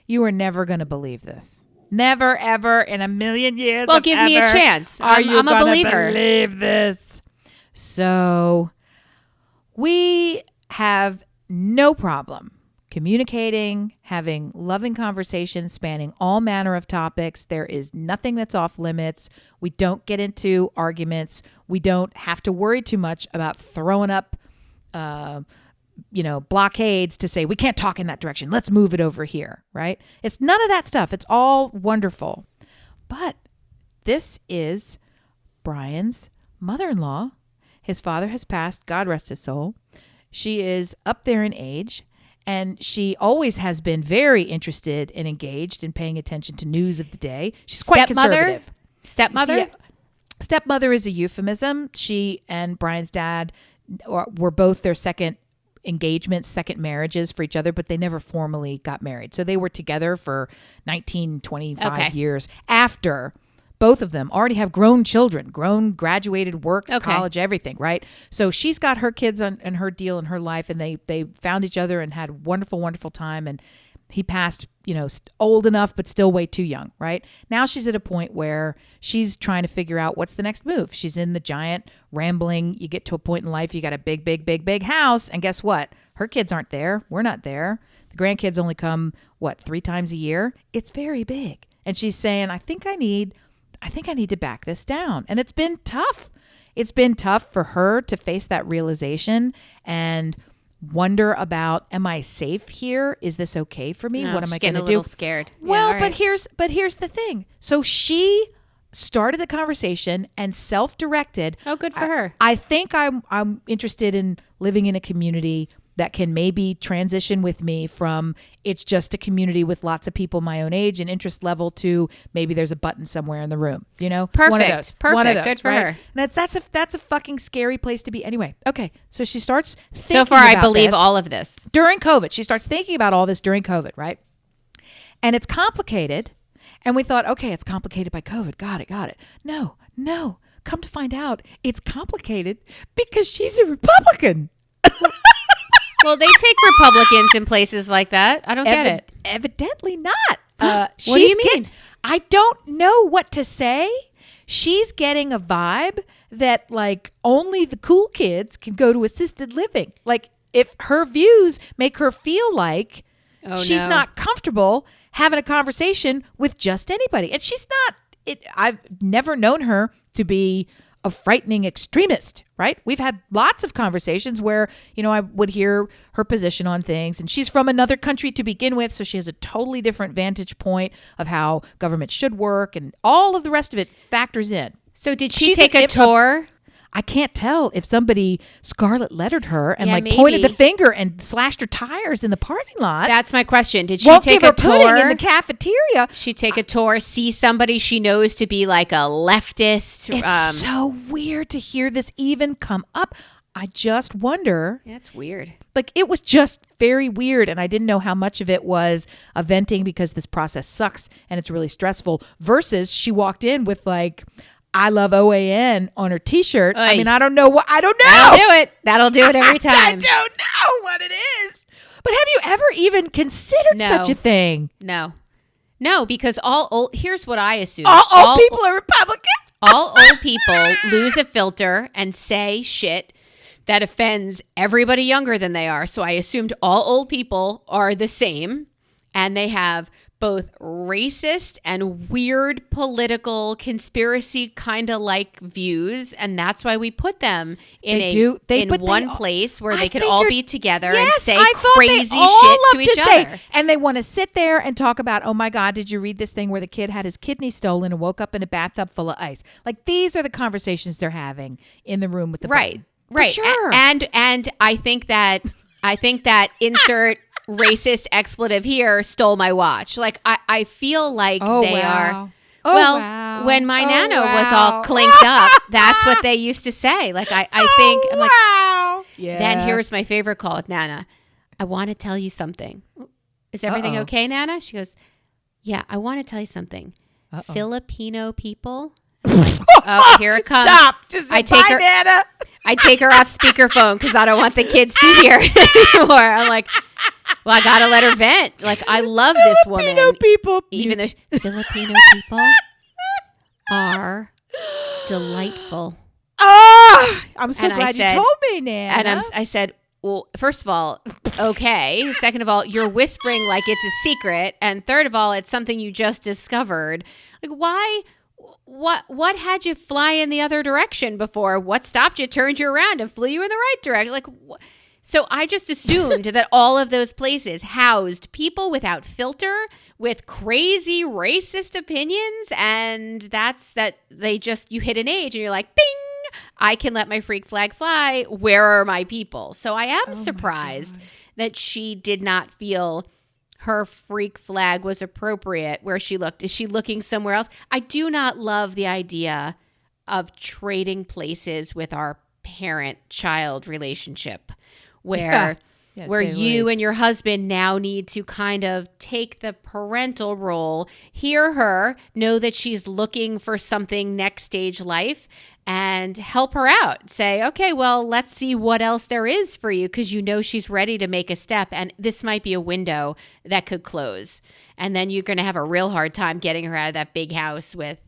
You are never going to believe this. Never, ever in a million years. Well, give me a chance. I'm a believer. Believe this. So we have no problem communicating, having loving conversations spanning all manner of topics. There is nothing that's off limits. We don't get into arguments. We don't have to worry too much about throwing up, blockades to say, we can't talk in that direction. Let's move it over here, right? It's none of that stuff. It's all wonderful. But this is Brian's mother-in-law. His father has passed, God rest his soul. She is up there in age, and she always has been very interested and engaged in paying attention to news of the day. She's quite conservative. Stepmother? Stepmother is a euphemism. She and Brian's dad were both their second engagements, second marriages for each other, but they never formally got married. So they were together for 25 years after both of them already have grown children, graduated, work, college, everything, right? So she's got her kids and her deal in her life, and they found each other and had wonderful, wonderful time. And he passed, old enough, but still way too young, right? Now she's at a point where she's trying to figure out what's the next move. She's in the giant rambling. You get to a point in life, you got a big, big, big, big house. And guess what? Her kids aren't there. We're not there. The grandkids only come, 3 times a year? It's very big. And she's saying, I think I need to back this down. And it's been tough. It's been tough for her to face that realization and wonder about, am I safe here? Is this okay for me? What am I going to do? A little scared. Well, but here's the thing. So she started the conversation and self-directed. Oh, good for her. I think I'm interested in living in a community that can maybe transition with me from it's just a community with lots of people my own age and interest level to maybe there's a button somewhere in the room, One of Perfect. those. Perfect. One of those, Good for right? her. And that's a fucking scary place to be. Anyway, okay. So she starts thinking So far, I about believe this all of this. during COVID. She starts thinking about all this during COVID, right? And it's complicated. And we thought, okay, it's complicated by COVID. Got it. No. Come to find out, it's complicated because she's a Republican. Well, they take Republicans in places like that. I don't get it. Evidently not. What do you mean? I don't know what to say. She's getting a vibe that like only the cool kids can go to assisted living. Like if her views make her feel like she's not comfortable having a conversation with just anybody. And she's not. I've never known her to be a frightening extremist, right? We've had lots of conversations where, I would hear her position on things, and she's from another country to begin with, so she has a totally different vantage point of how government should work, and all of the rest of it factors in. So did she take a tour? I can't tell if somebody scarlet lettered her and Yeah, pointed the maybe. finger and slashed her tires in the parking lot. That's my question. Did she Won't take give her a tour pudding in the cafeteria. She take a tour, see somebody she knows to be like a leftist. It's so weird to hear this even come up. I just wonder. That's weird. Like, it was just very weird, and I didn't know how much of it was a venting because this process sucks and it's really stressful versus she walked in with like, I love OAN on her t-shirt. Oy. I mean, I don't know. That'll do it. That'll do it every time. I don't know what it is. But have you ever even considered No. such a thing? No, because here's what I assume. All people are Republicans? All old people lose a filter and say shit that offends everybody younger than they are. So I assumed all old people are the same, and they have both racist and weird political conspiracy kind of like views, and that's why we put them in one place where they could all be together and say crazy shit to each other. And they want to sit there and talk about, oh my God, did you read this thing where the kid had his kidney stolen and woke up in a bathtub full of ice? Like, these are the conversations they're having in the room with the button. Right. For sure. And I think that insert racist expletive here stole my watch. Like, I feel like they are. When my nana was all clinked up, that's what they used to say. Like, I think, I'm like, then here's my favorite call with Nana. I want to tell you something. Is everything okay, Nana? She goes, yeah, I want to tell you something. Filipino people. Oh, here it comes. Stop. Just say bye, Nana. I take her off speakerphone because I don't want the kids to hear anymore. I'm like, well, I gotta let her vent. Like, I love this woman. Filipino people. Even though Filipino people are delightful. Oh, I'm so And I glad you said- told me, Nana. And I said, well, first of all, okay. Second of all, you're whispering like it's a secret. And third of all, it's something you just discovered. Like, why? What had you fly in the other direction before? What stopped you, turned you around, and flew you in the right direction? Like, so I just assumed that all of those places housed people without filter, with crazy racist opinions, and that's that they just, you hit an age and you're like, bing, I can let my freak flag fly. Where are my people? So I am surprised that she did not feel her freak flag was appropriate where she looked. Is she looking somewhere else? I do not love the idea of trading places with our parent-child relationship where you and your husband now need to kind of take the parental role, hear her, know that she's looking for something next stage life, and help her out. Say, okay, well, let's see what else there is for you, because you know she's ready to make a step, and this might be a window that could close. And then you're going to have a real hard time getting her out of that big house with,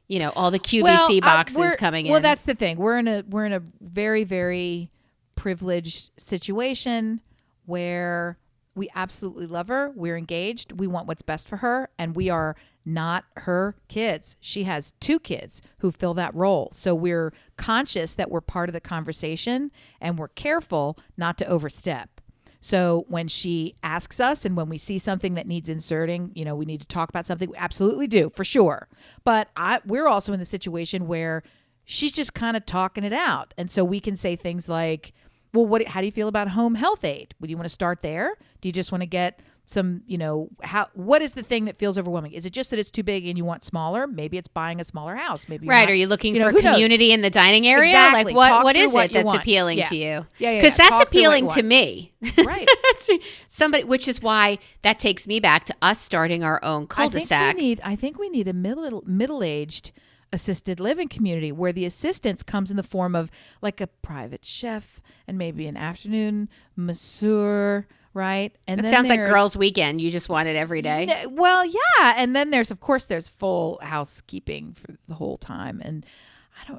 you know, all the QVC boxes coming in. Well, that's the thing. We're in a very, very privileged situation where we absolutely love her. We're engaged. We want what's best for her, and we are not her kids. She has 2 kids who fill that role. So we're conscious that we're part of the conversation, and we're careful not to overstep. So when she asks us and when we see something that needs inserting, you know, we need to talk about something, we absolutely do, for sure. But we're also in the situation where she's just kind of talking it out. And so we can say things like, well, how do you feel about home health aid? Would you want to start there? Do you just want to get some, what is the thing that feels overwhelming? Is it just that it's too big and you want smaller? Maybe it's buying a smaller house. Maybe Right. Are you looking for community in the dining area? Exactly. Like what is it that's appealing to you? Yeah. Because that's appealing to me. Right. Which is why that takes me back to us starting our own cul-de-sac. I think we need a middle-aged assisted living community where the assistance comes in the form of like a private chef and maybe an afternoon masseur. Right. And it sounds like girls' weekend. You just want it every day. Well, yeah. And then there's full housekeeping for the whole time. And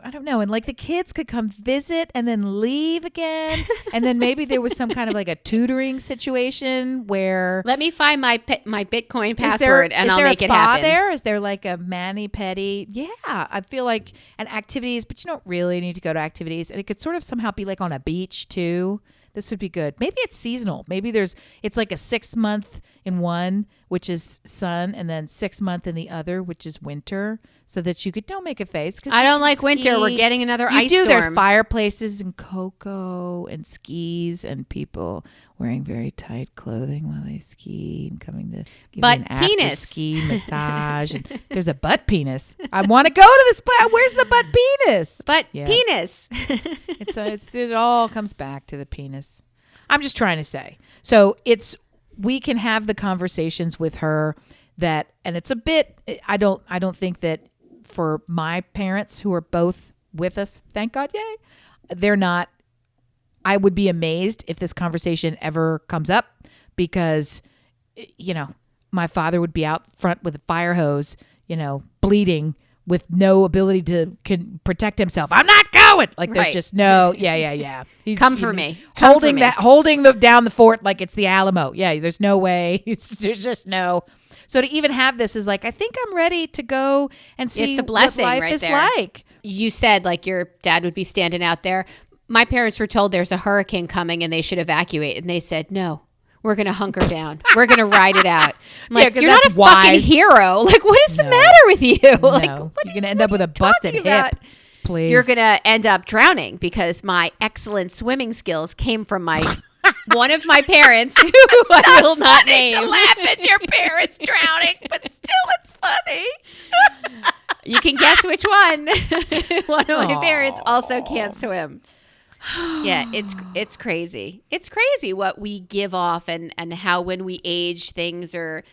I don't know. And like the kids could come visit and then leave again. And then maybe there was some kind of like a tutoring situation where. Let me find my Bitcoin password and I'll make it happen. There? Is there like a mani-pedi? Yeah. I feel like, and activities, but you don't really need to go to activities. And it could sort of somehow be like on a beach too. This would be good. Maybe it's seasonal. Maybe it's like a 6 month in one, which is sun, and then 6 month in the other, which is winter, so that you don't make a face. I don't like winter. We're getting another ice storm. There's fireplaces and cocoa and skis and people wearing very tight clothing while they ski and coming to give you an after ski massage. And there's a butt penis. I want to go to this place. Where's the butt penis? Penis. It all comes back to the penis. I'm just trying to say. So we can have the conversations with her that, and it's a bit. I don't think that for my parents who are both with us, thank God, yay, they're not. I would be amazed if this conversation ever comes up because, my father would be out front with a fire hose, bleeding with no ability to protect himself. I'm not going. Like there's just no. Yeah. Come for me. Holding down the fort like it's the Alamo. Yeah. There's no way. There's just no. So to even have this is like, I think I'm ready to go and see it's a blessing what life right is there. like. You said like your dad would be standing out there. My parents were told there's a hurricane coming and they should evacuate. And they said, no, we're going to hunker down. We're going to ride it out. I'm like, you're not a fucking hero. Like, what is the matter with you? Like, you're going to end up with a busted hip. Please. You're going to end up drowning because my excellent swimming skills came from one of my parents who I will not name. To laugh at your parents drowning, but still it's funny. You can guess which one. One of my parents also can't swim. Yeah, it's crazy. It's crazy what we give off and how when we age things are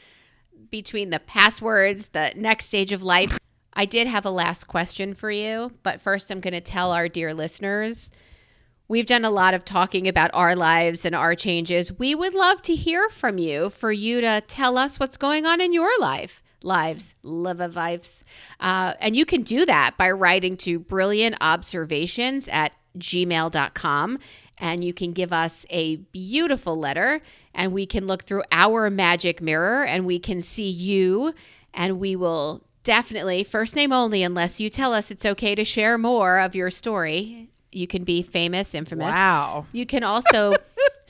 between the passwords, the next stage of life. I did have a last question for you, but first I'm going to tell our dear listeners, we've done a lot of talking about our lives and our changes. We would love to hear from you for you to tell us what's going on in your lives. And you can do that by writing to brilliantobservations@gmail.com. And you can give us a beautiful letter and we can look through our magic mirror and we can see you, and we will definitely, first name only, unless you tell us it's okay to share more of your story. You can be famous, infamous. Wow. You can also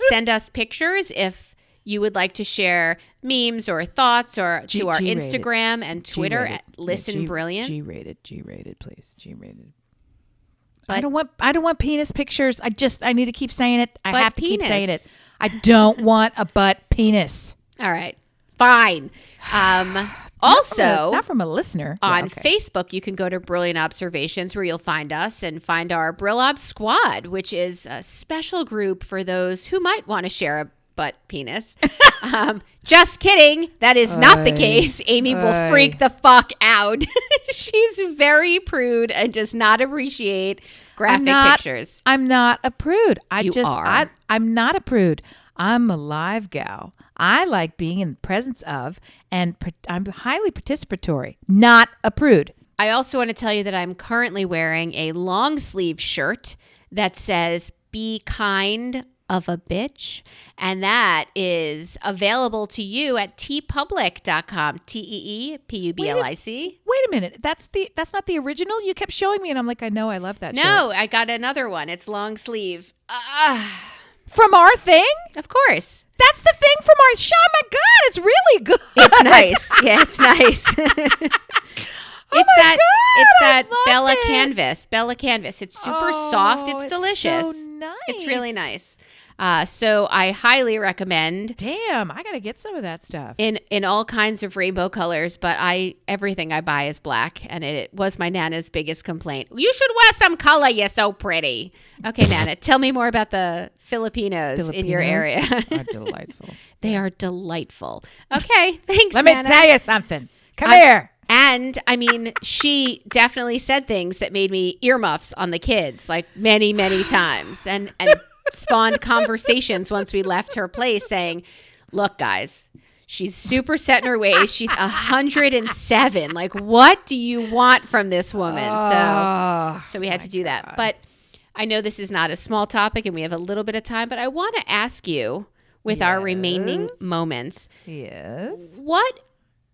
send us pictures if you would like to share memes or thoughts or to our Instagram and Twitter at Listen Brilliant. G-rated, please. G-rated. But I don't want penis pictures. I need to keep saying it. I have to keep saying it. I don't want a butt penis. All right. Fine. Also, not from a listener. On Facebook, you can go to Brilliant Observations where you'll find us and find our Brillob Squad, which is a special group for those who might want to share a butt penis. Just kidding. That is not the case. Amy will freak the fuck out. She's very prude and does not appreciate graphic pictures. I'm not a prude. I'm not a prude. I'm a live gal. I like being in the presence of, and I'm highly participatory, not a prude. I also want to tell you that I'm currently wearing a long sleeve shirt that says, "Be kind of a bitch." And that is available to you at teepublic.com. TEEPUBLIC. Wait a minute. That's not the original? You kept showing me and I'm like, I know, I love that shirt. No, I got another one. It's long sleeve. From our thing? Of course. That's the thing from our show. Oh my God, it's really good. It's nice. Yeah, it's nice. It's that Bella it. Canvas. Bella Canvas. It's super soft. It's delicious. So nice. It's really nice. So I highly recommend. Damn, I gotta get some of that stuff. In all kinds of rainbow colors, but everything I buy is black, and it was my Nana's biggest complaint. You should wear some color. You're so pretty. Okay, Nana, tell me more about the Filipinos in your area. Are delightful. They are delightful. Okay, thanks. Let Nana. me tell you something. Come here. And I mean, she definitely said things that made me earmuffs on the kids, like many, many times, and spawned conversations once we left her place saying, look, guys, she's super set in her ways. She's 107. Like, what do you want from this woman? So we had to do that. But I know this is not a small topic and we have a little bit of time, but I want to ask you with our remaining moments. Yes. What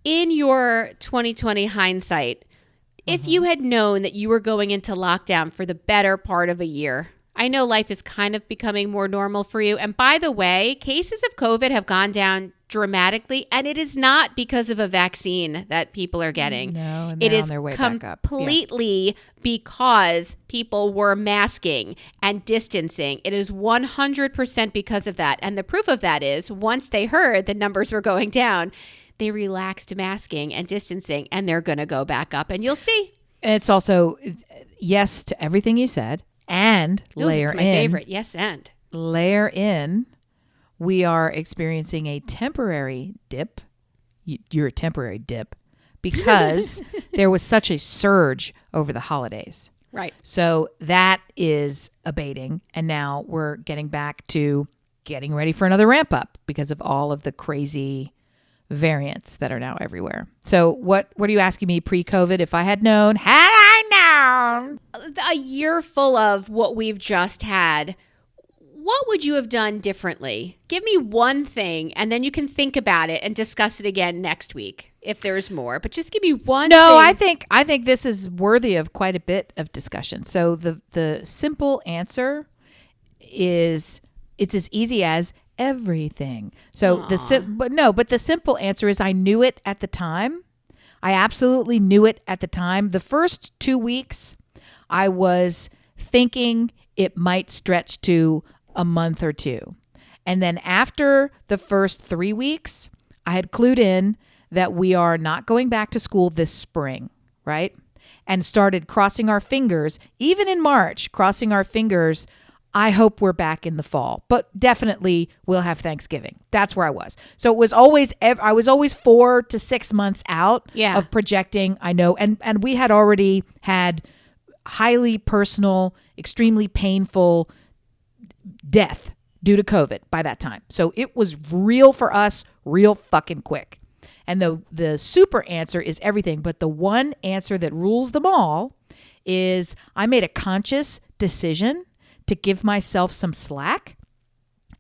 in your 2020 hindsight, if you had known that you were going into lockdown for the better part of a year, I know life is kind of becoming more normal for you. And by the way, cases of COVID have gone down dramatically, and it is not because of a vaccine that people are getting. No, and it they're is on their way back up. completely because people were masking and distancing. It is 100% because of that. And the proof of that is once they heard the numbers were going down, they relaxed masking and distancing, and they're going to go back up, and you'll see. It's also yes to everything you said. And layer it's my in, favorite. Yes, and layer in, we are experiencing a temporary dip. You're a temporary dip because there was such a surge over the holidays. right. So that is abating. And now we're getting back to getting ready for another ramp up because of all of the crazy variants that are now everywhere. So what are you asking me pre-COVID? If I had known, had I known? A year full of what we've just had, what would you have done differently? Give me one thing, and then you can think about it and discuss it again next week if there's more. But just give me one thing. I think this is worthy of quite a bit of discussion. So the simple answer is it's as easy as everything. So but the simple answer is I knew it at the time. I absolutely knew it at the time. The first 2 weeks, I was thinking it might stretch to a month or two. And then after the first 3 weeks, I had clued in that we are not going back to school this spring, right? And started crossing our fingers, even in March, crossing our fingers. I hope we're back in the fall, but definitely we'll have Thanksgiving. That's where I was. So it was always, I was always 4 to 6 months out of projecting. I know. And we had already had highly personal, extremely painful death due to COVID by that time. So it was real for us, real fucking quick. And the super answer is everything. But the one answer that rules them all is I made a conscious decision to give myself some slack.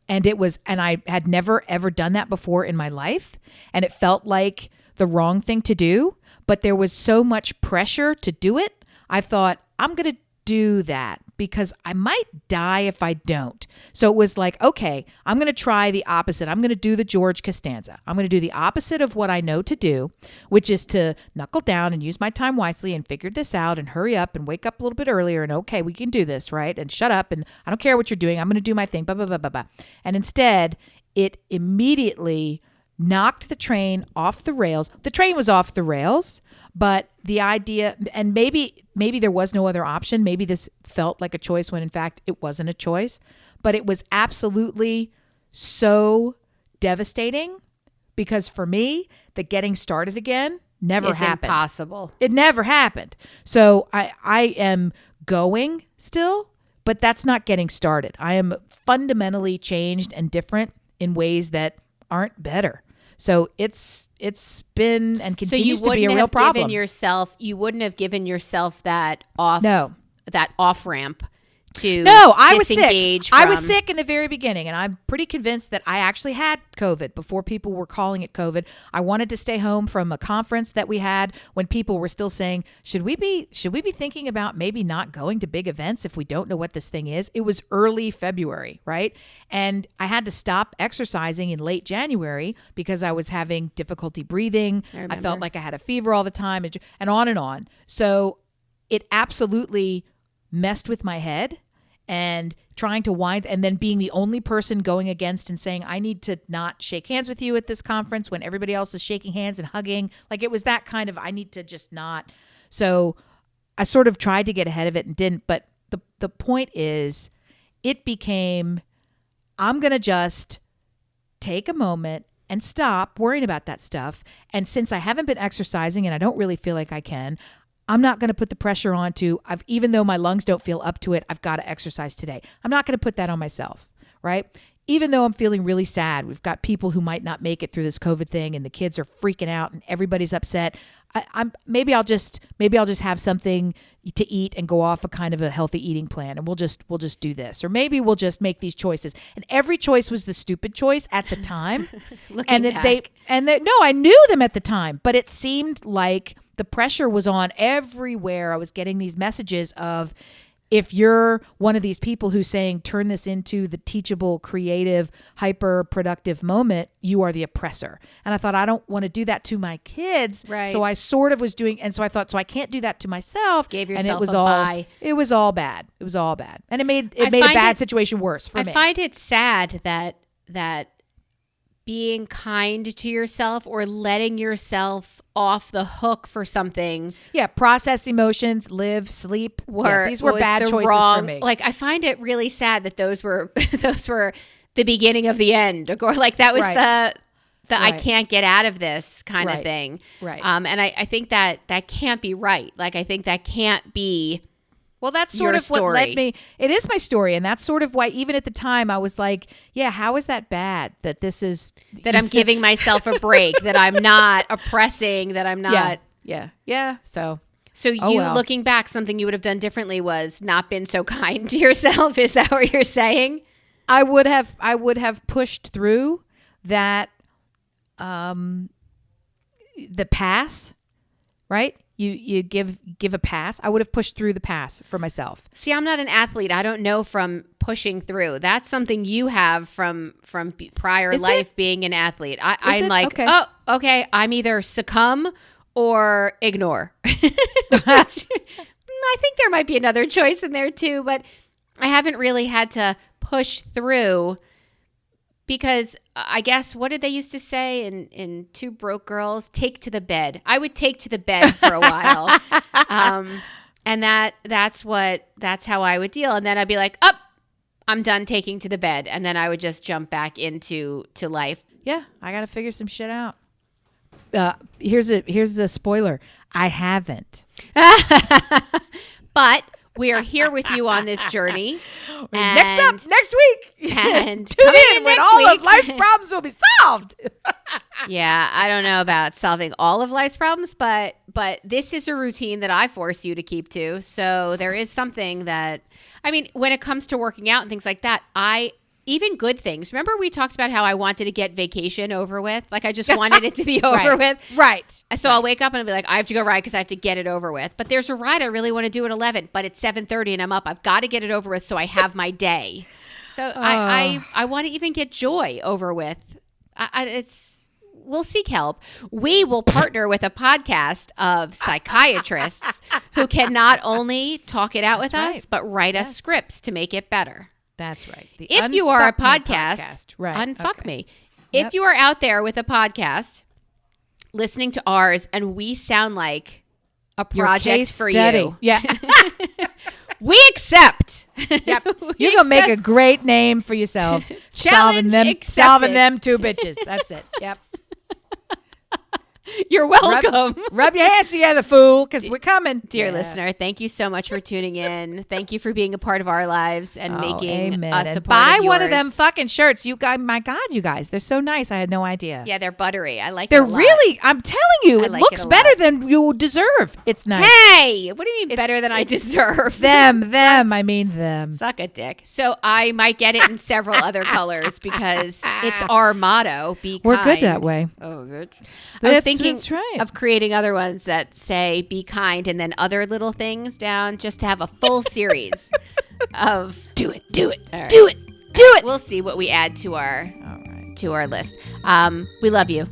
And I had never, ever done that before in my life. And it felt like the wrong thing to do, but there was so much pressure to do it. I thought, I'm going to do that because I might die if I don't. So it was like, okay, I'm going to try the opposite. I'm going to do the George Costanza. I'm going to do the opposite of what I know to do, which is to knuckle down and use my time wisely and figure this out and hurry up and wake up a little bit earlier and okay, we can do this, right? And shut up and I don't care what you're doing. I'm going to do my thing, blah, blah, blah, blah, blah. And instead, it immediately knocked the train off the rails. The train was off the rails, but the idea, and maybe there was no other option. Maybe this felt like a choice when in fact it wasn't a choice, but it was absolutely so devastating because for me, the getting started again never happened. Impossible. It never happened. So I am going still, but that's not getting started. I am fundamentally changed and different in ways that aren't better. So it's been and continues to be a real problem. You wouldn't have given yourself that off ramp to I was sick. disengage I was from- sick in the very beginning, and I'm pretty convinced that I actually had COVID before people were calling it COVID. I wanted to stay home from a conference that we had when people were still saying, should we be thinking about maybe not going to big events if we don't know what this thing is? It was early February, right? And I had to stop exercising in late January because I was having difficulty breathing. I felt like I had a fever all the time and on and on. So it absolutely messed with my head, and trying to wind, and then being the only person going against and saying, I need to not shake hands with you at this conference when everybody else is shaking hands and hugging. Like, it was that kind of, I need to just not. So I sort of tried to get ahead of it and didn't. But the point is, it became, I'm going to just take a moment and stop worrying about that stuff. And since I haven't been exercising and I don't really feel like I can, I'm not going to put the pressure on to, even though my lungs don't feel up to it, I've got to exercise today. I'm not going to put that on myself, right? Even though I'm feeling really sad, we've got people who might not make it through this COVID thing, and the kids are freaking out and everybody's upset. Maybe I'll just have something to eat and go off a kind of a healthy eating plan, and we'll just do this. Or maybe we'll just make these choices. And every choice was the stupid choice at the time. Looking back. No, I knew them at the time, but it seemed like the pressure was on everywhere. I was getting these messages of, if you're one of these people who's saying, turn this into the teachable, creative, hyper productive moment, you are the oppressor. And I thought, I don't want to do that to my kids. Right. So I sort of was doing, and so I thought, so I can't do that to myself. Gave yourself and it was a all, bye. It was all bad. It was all bad. And it made a bad situation worse for me. I find it sad that being kind to yourself or letting yourself off the hook for something. Yeah, process emotions, live, sleep. These were bad choices for me. Like, I find it really sad that those were the beginning of the end. Or like that was the I can't get out of this kind of thing. Right. And I think that can't be right. Like, I think that can't be. Well, that's sort of what led me. It is my story. And that's sort of why, even at the time, I was like, yeah, how is that bad? That this is. That I'm giving myself a break, that I'm not oppressing, that I'm not. Yeah. So looking back, something you would have done differently was not been so kind to yourself. Is that what you're saying? I would have pushed through that, the pass, right? You give a pass. I would have pushed through the pass for myself. See, I'm not an athlete. I don't know from pushing through. That's something you have from prior life being an athlete. I'm like, okay. Oh, okay. I'm either succumb or ignore. I think there might be another choice in there too, but I haven't really had to push through. Because I guess, what did they used to say in Two Broke Girls? Take to the bed. I would take to the bed for a while. And that's how I would deal. And then I'd be like, I'm done taking to the bed. And then I would just jump back into life. Yeah, I got to figure some shit out. Here's a spoiler. I haven't. But we are here with you on this journey. Next week. And tune in when all of life's problems will be solved. Yeah, I don't know about solving all of life's problems, but this is a routine that I force you to keep to. So there is something that, I mean, when it comes to working out and things like that, even good things. Remember we talked about how I wanted to get vacation over with? Like, I just wanted it to be over with. Right. So I'll wake up and I'll be like, I have to go ride because I have to get it over with. But there's a ride I really want to do at 11, but it's 7:30 and I'm up. I've got to get it over with so I have my day. So I want to even get joy over with. We'll seek help. We will partner with a podcast of psychiatrists who can not only talk it out with us, but write us scripts to make it better. That's right. If you are a podcast, right? Unfuck me. Yep. If you are out there with a podcast, listening to ours, and we sound like a project for you, yeah, we accept. Yep, you're gonna make a great name for yourself. solving them two bitches. That's it. Yep. You're welcome. Rub your hands together, fool, because we're coming. Dear listener, thank you so much for tuning in. Thank you for being a part of our lives and making us a part buy of yours. one of them fucking shirts. You guys, my God, you guys, they're so nice. I had no idea. Yeah, they're buttery. I like they're it a lot. really, I'm telling you, it looks better than you deserve. It's nice. Hey, what do you mean better than I deserve? Them, I mean them. Suck a dick. So I might get it in several other colors because it's our motto, be We're kind. good that way. Oh, good. I was thinking of creating other ones that say be kind and then other little things down just to have a full series of do it. Right. Do it. We'll see what we add to our to our list. We love you.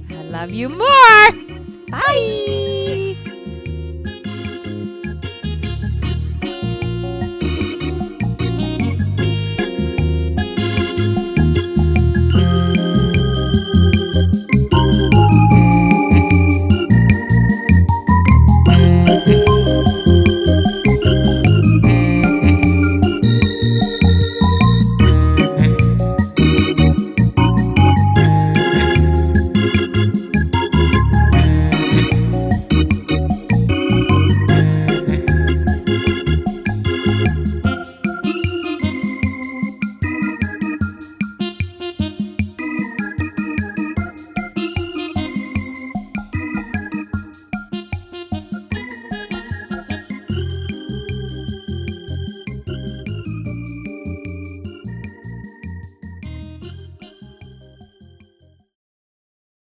I love you more. Bye.